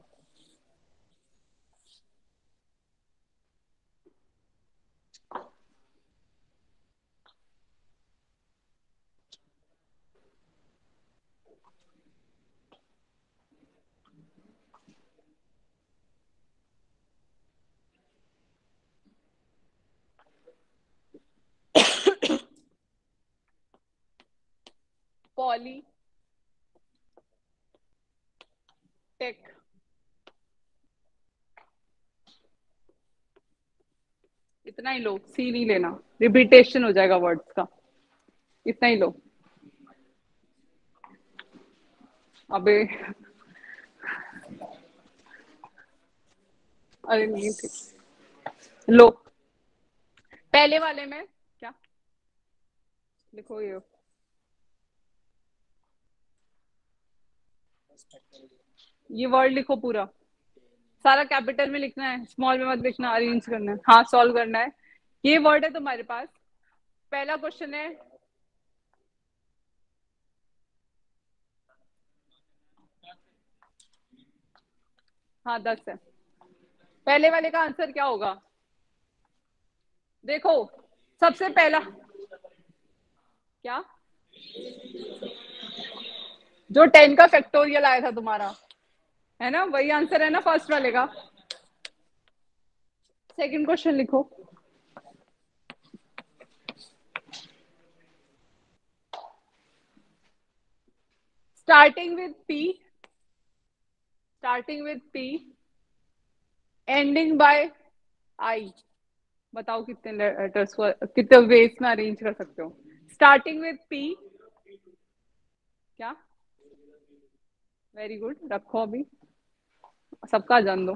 पॉली टेक, इतना ही लो, सी नहीं लेना, रिपीटेशन हो जाएगा वर्ड्स का, इतना ही लो। अबे अरे नहीं थी, लो। पहले वाले में क्या लिखो, ये वर्ड लिखो पूरा, सारा कैपिटल में लिखना है, स्मॉल में मत लिखना, अरेंज करना है, हाँ सॉल्व करना है। ये वर्ड है तुम्हारे पास, पहला क्वेश्चन है, हाँ 10 है। पहले वाले का आंसर क्या होगा, देखो सबसे पहला क्या, जो 10 का फैक्टोरियल आया था तुम्हारा, है ना, वही आंसर है ना फर्स्ट वाले का। सेकंड क्वेश्चन लिखो, starting with P, starting with P, ending by I. बताओ कितने लेटर्स को कितने वेज में अरेंज कर सकते हो। स्टार्टिंग विद पी, क्या, वेरी गुड, रखो अभी, सबका जान दो।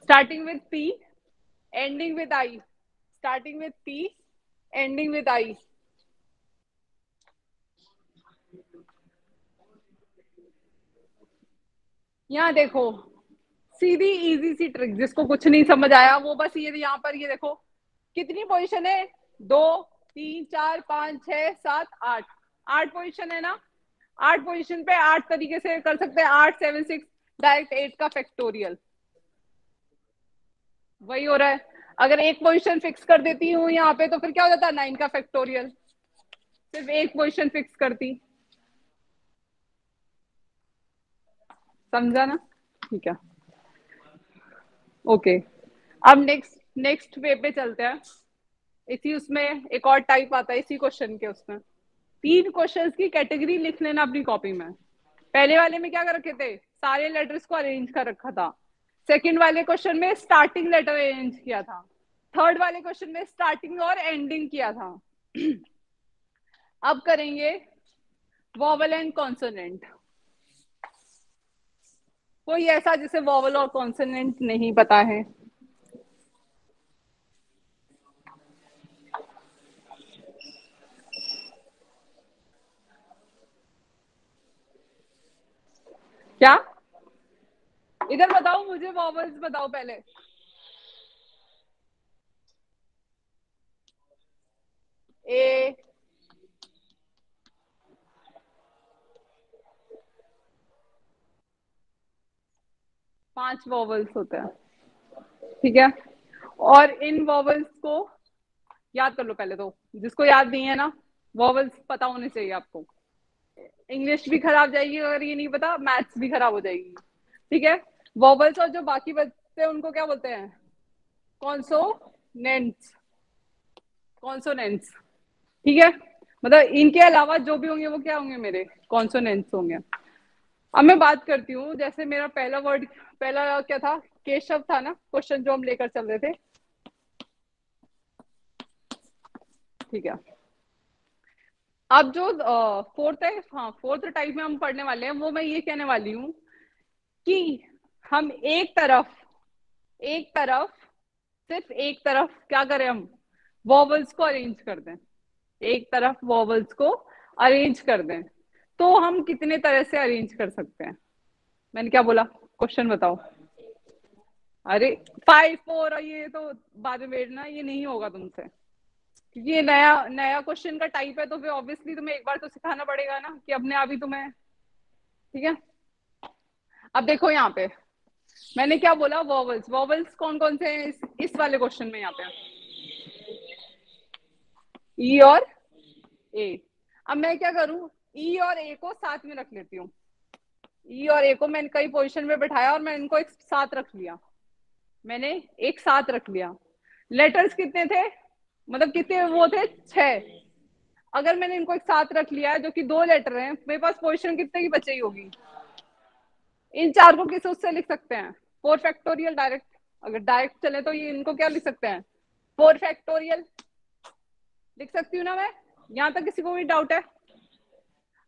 Starting with P, ending with I, starting with P, ending with I. यहाँ देखो, सीधी इजी सी ट्रिक, जिसको कुछ नहीं समझ आया वो बस ये यहाँ पर ये देखो, कितनी पोजीशन है, 2 3 4 5 6 7 8, 8 पोजीशन है ना। 8 पोजीशन पे 8 तरीके से कर सकते हैं, 8 7 6, डायरेक्ट 8 का फैक्टोरियल, वही हो रहा है। अगर एक पोजीशन फिक्स कर देती हूँ यहाँ पे, तो फिर क्या हो जाता है, 9 का फैक्टोरियल। सिर्फ एक पोजीशन फिक्स करती। समझा ना? ठीक है, ओके। अब नेक्स्ट नेक्स्ट वे पे चलते हैं। इसी उसमें एक और टाइप आता है इसी क्वेश्चन के उसमें। 3 क्वेश्चंस की कैटेगरी लिख लेना अपनी कॉपी में। पहले वाले में क्या कर रखे थे, सारे लेटर्स को अरेंज कर रखा था। सेकंड वाले क्वेश्चन में स्टार्टिंग लेटर अरेंज किया था। थर्ड वाले क्वेश्चन में स्टार्टिंग और एंडिंग किया था। अब करेंगे वॉवल एंड कॉन्सोनेंट। कोई ऐसा जिसे वॉवल और कॉन्सोनेंट नहीं पता है? क्या? इधर बताओ, मुझे वॉवल्स बताओ पहले। ए, 5 वॉवल्स होते हैं, ठीक है। और इन वॉवल्स को याद कर लो पहले तो, जिसको याद नहीं है ना, वॉवल्स पता होने चाहिए आपको। इंग्लिश भी खराब जाएगी अगर ये नहीं पता, मैथ्स भी खराब हो जाएगी, ठीक है। वॉवल्स और जो बाकी बचते हैं उनको क्या बोलते हैं? कॉन्सोनेंट्स। कॉन्सोनेंट्स, ठीक है। मतलब इनके अलावा जो भी होंगे वो क्या होंगे, मेरे कॉन्सोनेंट्स होंगे। अब मैं बात करती हूँ, जैसे मेरा पहला वर्ड, पहला क्या था, केशव था ना क्वेश्चन जो हम लेकर चल रहे थे, ठीक है। अब जो फोर्थ है, हाँ फोर्थ टाइप में हम पढ़ने वाले हैं, वो मैं ये कहने वाली हूँ कि हम एक तरफ सिर्फ एक तरफ क्या करें, हम वॉवल्स को अरेंज कर दें। एक तरफ वॉवल्स को अरेंज कर दें, तो हम कितने तरह से अरेंज कर सकते हैं? मैंने क्या बोला, क्वेश्चन बताओ। अरे 5 4 और ये तो बाद में बैठना, ये नहीं होगा तुमसे, क्योंकि ये नया नया क्वेश्चन का टाइप है, तो फिर ऑब्वियसली तुम्हें एक बार तो सिखाना पड़ेगा ना, कि अपने आप ही तुम्हें, ठीक है। अब देखो यहाँ पे मैंने क्या बोला, वॉवल्स। वॉवल्स कौन कौन से हैं इस वाले क्वेश्चन में? यहाँ पे ई और ए। अब मैं क्या करूं, ई और ए को साथ में रख लेती हूँ। ई और ए को मैंने कई पोजीशन में बैठाया और मैं इनको एक साथ रख लिया। मैंने एक साथ रख लिया। लेटर्स कितने थे, मतलब कितने वो थे, 6। अगर मैंने इनको एक साथ रख लिया है, जो कि 2 लेटर हैं, मेरे पास पोजीशन कितने की बची होगी? इन 4 को किस उससे लिख सकते हैं? 4 फैक्टोरियल डायरेक्ट। अगर डायरेक्ट चले तो ये इनको क्या लिख सकते हैं? 4 फैक्टोरियल लिख सकती हूँ ना मैं? यहाँ तक किसी को भी डाउट है?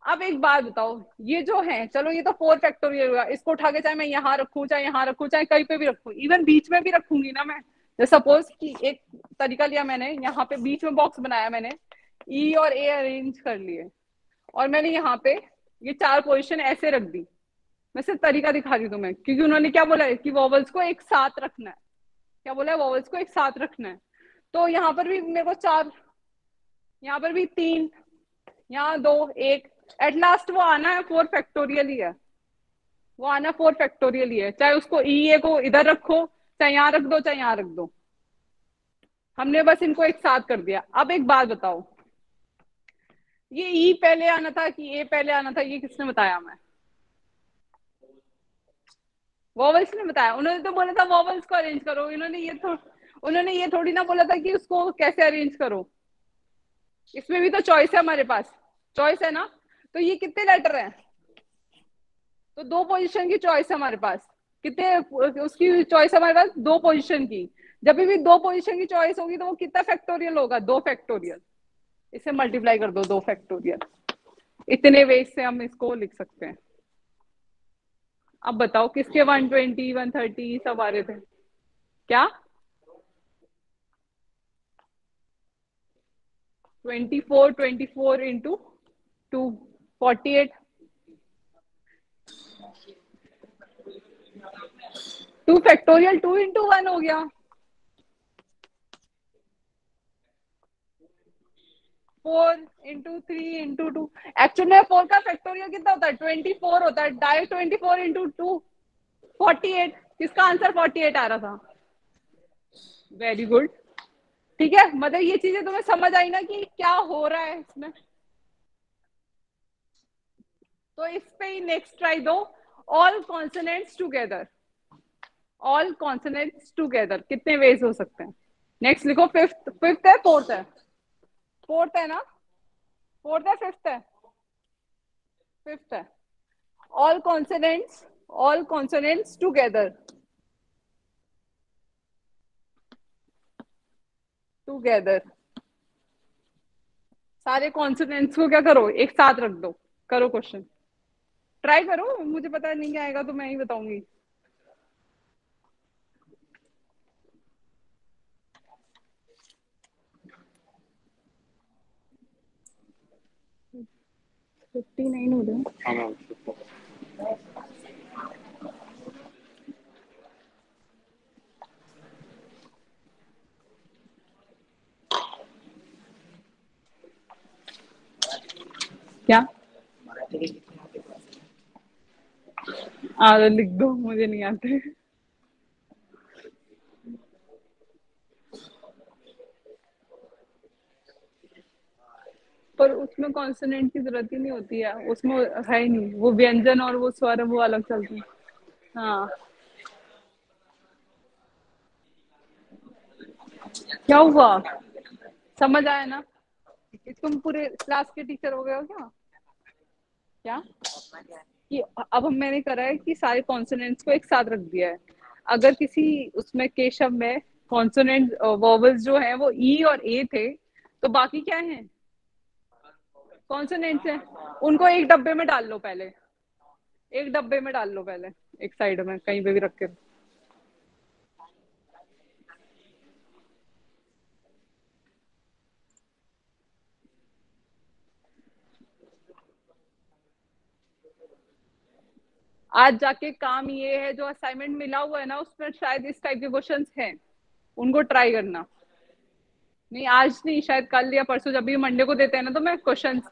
अब एक बात बताओ, ये जो है, चलो ये तो 4 फैक्टोरियल हुआ, इसको उठा के चाहे मैं यहाँ रखूं, चाहे यहाँ रखूं, चाहे कहीं पे भी रखूं, इवन बीच में भी रखूंगी ना मैं। सपोज कि एक तरीका लिया मैंने, यहाँ पे बीच में बॉक्स बनाया मैंने, ई और ए अरेंज कर लिए, और मैंने यहाँ पे ये 4 पोजीशन ऐसे रख दी। मैं सिर्फ तरीका दिखा रही हूँ तुम्हें, क्योंकि उन्होंने क्या बोला है कि वॉवल्स को एक साथ रखना है। क्या बोला है? वॉवल्स को एक साथ रखना है। तो यहाँ पर भी मेरे को 4, यहाँ पर भी 3, यहाँ 2, 1, एट लास्ट वो आना है 4 फैक्टोरियल ही है। वो आना 4 फैक्टोरियल ही है, चाहे उसको ई ए को इधर रखो, चाहे यहाँ रख दो, चाहे यहाँ रख दो। हमने बस इनको एक साथ कर दिया। अब एक बात बताओ, ये ई पहले आना था कि ए पहले आना था, ये किसने बताया हमें? वॉवल्स ने बताया। उन्होंने तो बोला था वॉवल्स को अरेंज करो, उन्होंने ये थोड़ी ना बोला था कि उसको कैसे अरेंज करो। इसमें भी तो चॉइस है हमारे पास, चॉइस है ना। तो ये कितने लेटर हैं? तो 2 पोजीशन की चॉइस है हमारे पास। कितने उसकी चॉइस है हमारे पास? 2 पोजीशन की। जब भी 2 पोजीशन की चॉइस होगी तो वो कितना फैक्टोरियल होगा? 2 फैक्टोरियल। इसे मल्टीप्लाई कर दो, 2 फैक्टोरियल। इतने वे से हम इसको लिख सकते हैं। अब बताओ किसके 120 130 सब आ रहे थे? क्या? 24 इंटू 2, 48। 2 फैक्टोरियल 2 इंटू 1 हो गया। 4 इंटू 3 इंटू 2। एक्चुअली में 4 का फैक्टोरियल कितना होता है? 24 होता है। Direct 24 into 2, 48। किसका आंसर 48 आ रहा था? वेरी गुड, ठीक है। मतलब ये चीजें तुम्हें समझ आई ना कि क्या हो रहा है इसमें? तो इस पे ही नेक्स्ट ट्राई दो, all consonants together, all consonants together कितने वेज हो सकते हैं? नेक्स्ट लिखो, फिफ्थ, फिफ्थ है, फोर्थ है? फोर्थ है ना? फोर्थ है, फिफ्थ है? फिफ्थ है। All consonants, all consonants together, together सारे कॉन्सोनेंट्स को क्या करो, एक साथ रख दो। करो क्वेश्चन, ट्राई करो, मुझे पता नहीं क्या आएगा तो मैं ही बताऊंगी। फिफ्टी नाइन हो गया। हाँ, क्या? मराठी के कितने आते हैं? लिख दो, मुझे नहीं आते। पर उसमें कॉन्सोनेंट की जरूरत ही नहीं होती है, उसमें है ही नहीं, वो व्यंजन और वो स्वर वो अलग चलते हैं। हाँ, क्या हुआ? समझ आया ना? तुम पूरे क्लास के टीचर हो गए हो क्या? क्या कि अब हम मैंने करा है कि सारे कॉन्सोनेंट्स को एक साथ रख दिया है। अगर किसी उसमें केशव में कॉन्सोनेंट वोवेल्स जो है वो ई और ए थे, तो बाकी क्या है? कॉन्सोनेंट्स है। उनको एक डब्बे में डाल लो पहले, एक डब्बे में डाल लो पहले, एक साइड में कहीं पे भी रख के। आज जाके काम ये है, जो असाइनमेंट मिला हुआ है ना उसमें शायद इस टाइप के क्वेश्चंस हैं, उनको ट्राई करना। नहीं आज नहीं, शायद कल या परसों, जब भी मंडे को देते हैं ना तो मैं क्वेश्चंस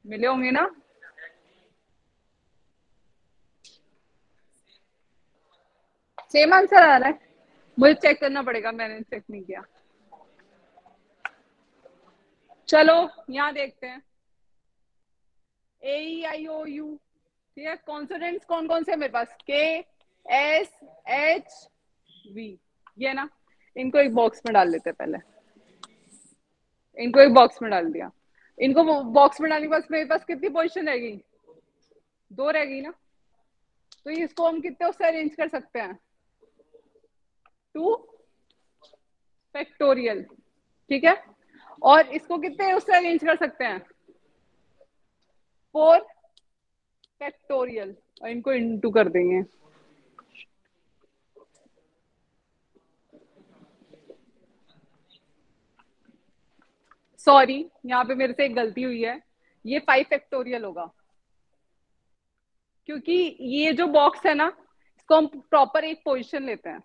मिले होंगे ना। सेम आंसर आ रहा है? मुझे चेक करना पड़ेगा, मैंने चेक नहीं किया। चलो यहाँ देखते हैं, ए ई आई ओ यू, ठीक है। कॉन्सोनेंट्स कौन कौन से है मेरे पास? के, एस, एच, वी, ये ना। इनको एक बॉक्स में डाल लेते हैं पहले, इनको एक बॉक्स में डाल दिया। इनको बॉक्स में डालने के बाद मेरे पास कितनी पोजीशन रहेगी? दो रहेगी ना। तो इसको हम कितने उससे अरेंज कर सकते हैं? टू फैक्टोरियल, ठीक है। और इसको कितने उससे अरेंज कर सकते हैं? फोर फैक्टोरियल, और इनको इंटू कर देंगे। सॉरी, यहाँ पे मेरे से एक गलती हुई है, ये फाइव फैक्टोरियल होगा, क्योंकि ये जो बॉक्स है ना, इसको हम प्रॉपर एक पोजीशन लेते हैं।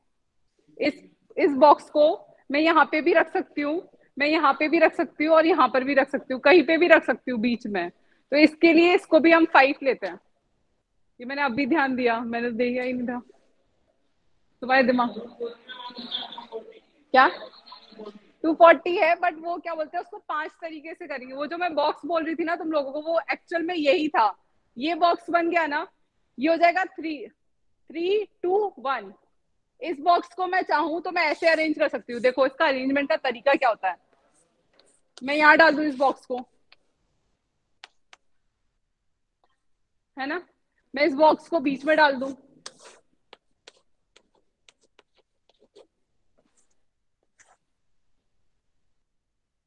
इस इस बॉक्स को मैं यहाँ पे भी रख सकती हूँ, मैं यहाँ पे भी रख सकती हूँ, और यहाँ पर भी रख सकती हूँ, कहीं पे भी रख सकती हूँ बीच में। तो इसके लिए इसको भी हम फाइव लेते हैं। ये मैंने अभी ध्यान दिया, मैंने दिया ही नहीं था। तुम्हारे दिमाग क्या? 240 है, बट वो क्या बोलते हैं उसको, पांच तरीके से करेंगे। वो जो मैं बॉक्स बोल रही थी ना तुम लोगों को, वो एक्चुअल में यही था। ये बॉक्स बन गया ना, ये हो जाएगा थ्री, थ्री टू वन। इस बॉक्स को मैं चाहूं तो मैं ऐसे अरेंज कर सकती हूँ। देखो इसका अरेंजमेंट का तरीका क्या होता है। मैं यहाँ डाल दूं इस बॉक्स को, है ना। मैं इस बॉक्स को बीच में डाल दूं,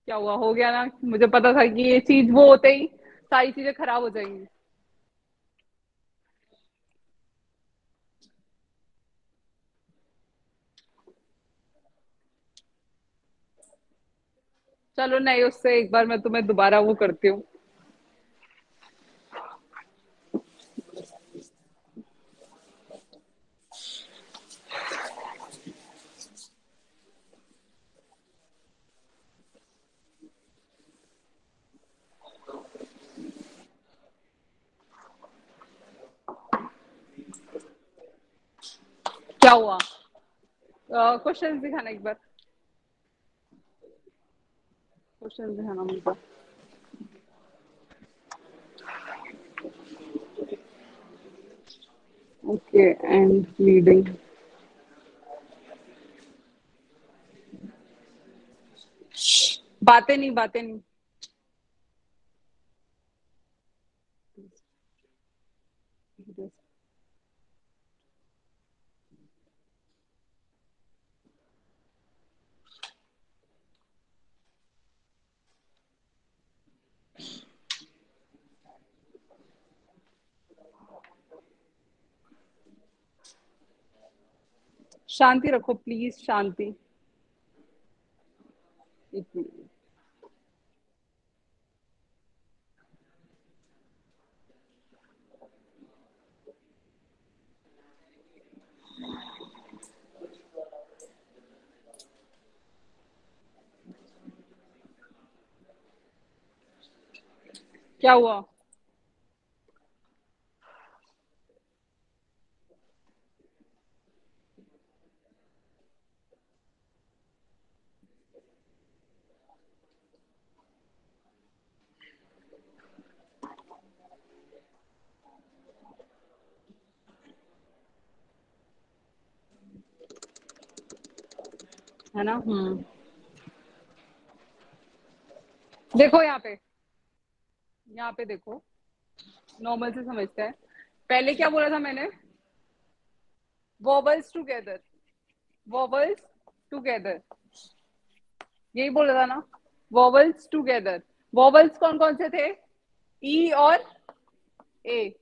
क्या हुआ? हो गया ना। मुझे पता था कि ये चीज वो होते ही सारी चीजें खराब हो जाएंगी। चलो नहीं, उससे एक बार मैं तुम्हें दोबारा वो करती हूँ। क्या हुआ? क्वेश्चन दिखाना एक बार, क्वेश्चन दिखाना मुझे। Okay and leading. बातें नहीं, बातें नहीं। शांति रखो प्लीज, शांति। एक मिनट। क्या हुआ? है ना? देखो यहाँ पे देखो, नॉर्मल से समझते हैं। पहले क्या बोला था मैंने? वॉवल्स टुगेदर, वॉवल्स टुगेदर, यही बोला था ना? Vowels together. वॉवल्स कौन कौन से थे? ई और ए।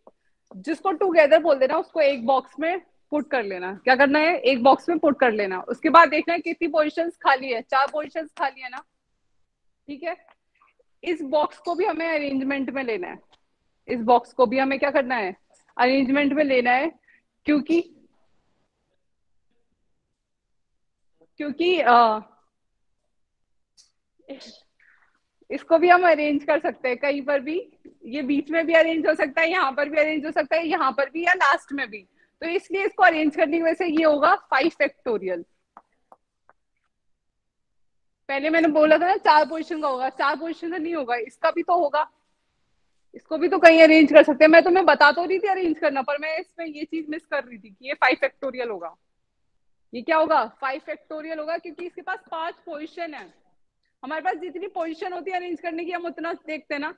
जिसको टुगेदर बोल देना उसको एक बॉक्स में पुट कर लेना। क्या करना है? एक बॉक्स में पुट कर लेना। उसके बाद देखना है कितनी पोजीशंस खाली है। 4 पोजीशंस खाली है ना? ठीक है। इस बॉक्स को भी हमें अरेंजमेंट में लेना है। इस बॉक्स को भी हमें क्या करना है? अरेंजमेंट में लेना है। क्योंकि क्योंकि इसको भी हम अरेंज कर सकते हैं कहीं पर भी। ये बीच में भी अरेंज हो सकता है, यहाँ पर भी अरेंज हो सकता है, यहाँ पर भी, या लास्ट में भी। तो इसलिए इसको अरेंज करने की वजह से ये होगा 5 फैक्टोरियल। पहले मैंने बोला था ना 4 पोजीशन का होगा, 4 पोजीशन का नहीं होगा, इसका भी तो होगा। इसको भी तो कहीं अरेंज कर सकते हैं। मैं तुम्हें बता तो रही थी अरेंज करना, पर मैं इसमें ये चीज मिस कर रही थी कि ये 5 फैक्टोरियल होगा। ये क्या होगा? 5 फैक्टोरियल होगा, क्योंकि इसके पास 5 पोजीशन है। हमारे पास जितनी पोजीशन होती है अरेंज करने की, हम उतना देखते हैं ना।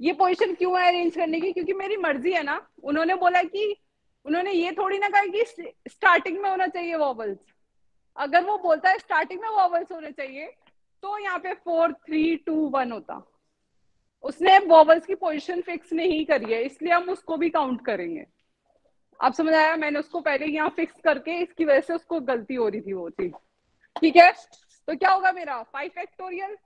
ये पोजीशन क्यों है अरेंज करने की? क्योंकि मेरी मर्जी है ना। उन्होंने बोला कि, उन्होंने ये थोड़ी ना कहा कि स्टार्टिंग में होना चाहिए वॉवल्स। अगर वो बोलता है स्टार्टिंग में वॉवल्स होने चाहिए, तो यहाँ पे 4 3 2 1 होता। उसने वॉवल्स की पोजीशन फिक्स नहीं करी है, इसलिए हम उसको भी काउंट करेंगे। आप समझ आया? मैंने उसको पहले यहाँ फिक्स करके, इसकी वजह से उसको गलती हो रही थी वो चीज। ठीक है। तो क्या होगा मेरा 5 फैक्टोरियल?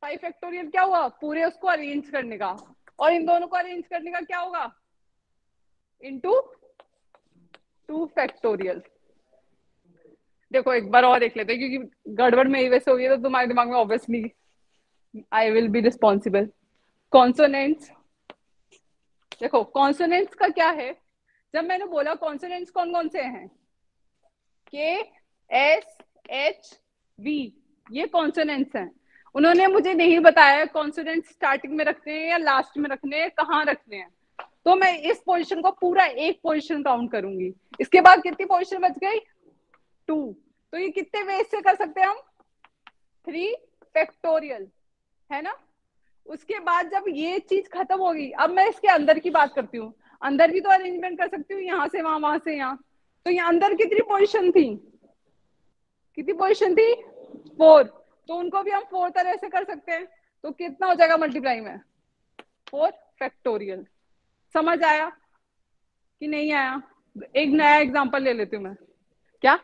5 फैक्टोरियल क्या हुआ? पूरे उसको अरेंज करने का। और इन दोनों को अरेंज करने का क्या होगा? Into 2 factorial. देखो एक बार और देख लेते हैं, क्योंकि गड़बड़ मेरी वजह से हुई है, तो तुम्हारे दिमाग में obviously I will be responsible. Consonants. देखो कॉन्सोनेंट्स का क्या है? जब मैंने बोला कॉन्सोनेंट्स कौन कौन से हैं, के, एस, एच, वी, ये कॉन्सोनेंट्स हैं। उन्होंने मुझे नहीं बताया कॉन्सोनेंट्स स्टार्टिंग में रखने हैं या लास्ट में रखने हैं, कहाँ रखने हैं। तो मैं इस पोजीशन को पूरा एक पोजीशन काउंट करूंगी। इसके बाद कितनी पोजीशन बच गई? 2। तो ये कितने वेज से कर सकते हैं हम? 3 फैक्टोरियल, है ना? उसके बाद जब ये चीज खत्म होगी, अब मैं इसके अंदर की बात करती हूँ। अंदर भी तो अरेंजमेंट कर सकती हूँ, यहाँ से वहां, वहां से यहाँ। तो यहाँ अंदर कितनी पोजीशन थी? कितनी पोजीशन थी? 4। तो उनको भी हम 4 तरह से कर सकते हैं। तो कितना हो जाएगा मल्टीप्लाई में? 4 फैक्टोरियल। समझ आया कि नहीं आया? एक नया एग्जांपल ले लेती हूँ मैं। क्या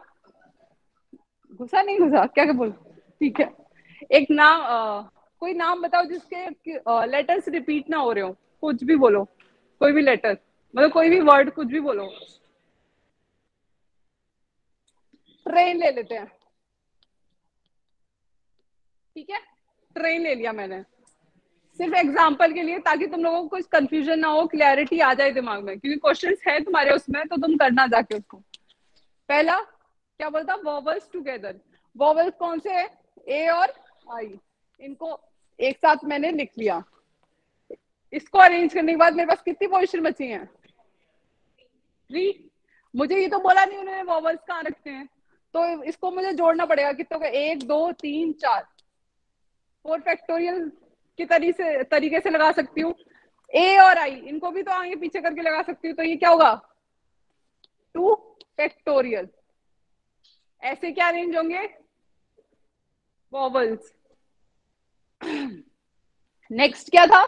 घुसा? नहीं घुसा? क्या क्या बोल? ठीक है। एक नाम, कोई नाम बताओ जिसके लेटर्स रिपीट ना हो रहे हो। कुछ भी बोलो, कोई भी लेटर, मतलब कोई भी वर्ड, कुछ भी बोलो। ट्रेन ले लेते हैं। ठीक है, ट्रेन ले लिया मैंने, सिर्फ एग्जाम्पल के लिए, ताकि तुम लोगों को कुछ कंफ्यूजन ना हो, क्लैरिटी आ जाए दिमाग में, क्योंकि क्वेश्चंस है तुम्हारे उसमें, तो तुम करना जाके उसको। पहला क्या बोलता? Vowels together. वॉवल्स कौन से है? ए और आई। इनको एक साथ मैंने लिख लिया। इसको अरेंज करने के बाद मेरे पास कितनी पोजीशन बची हैं? 3। मुझे ये तो बोला नहीं उन्होंने वॉवल्स कहाँ रखते हैं, तो इसको मुझे जोड़ना पड़ेगा कितनों का, 1 2 3 4। 4 फैक्टोरियल की तरीके से लगा सकती हूँ। ए और आई इनको भी तो आगे पीछे करके लगा सकती हूँ, तो ये क्या होगा 2 फैक्टोरियल। ऐसे क्या अरेंज होंगे वॉवल्स। नेक्स्ट क्या था,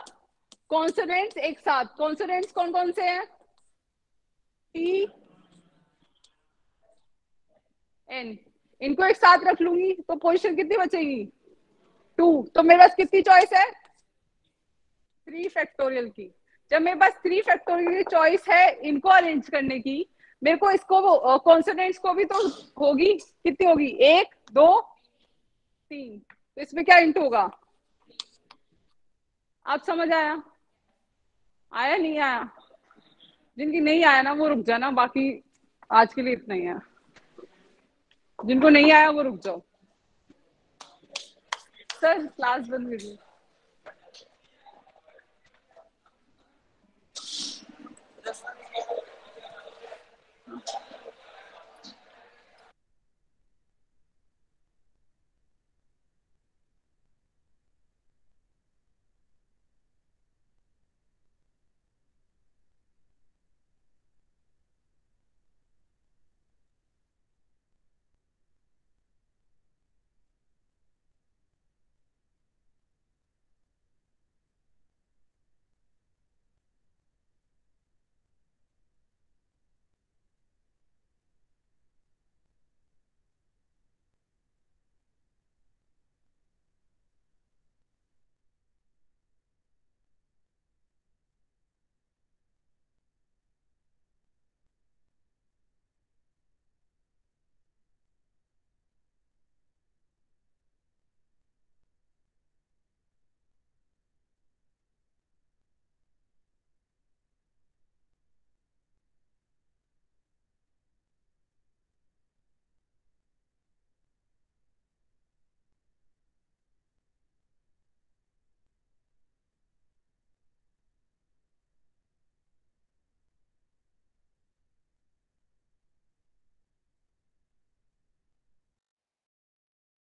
कॉन्सोनेंट्स एक साथ। कॉन्सोनेंट्स कौन कौन से हैं, टी एन, इनको एक साथ रख लूंगी तो पोजीशन कितनी बचेगी 2। तो मेरे पास कितनी चॉइस है 3 फैक्टोरियल की। जब मेरे पास 3 फैक्टोरियल की चॉइस है इनको अरेंज करने की, मेरे को इसको कॉन्सोनेंट्स को भी तो होगी, कितनी होगी 1 2 3। तो इसमें क्या इंटू होगा, आप समझ आया, आया नहीं आया, जिनकी नहीं आया ना वो रुक जाना, बाकी आज के लिए इतना ही है, जिनको नहीं आया वो रुक जाओ। सर क्लास बंद कीजिए।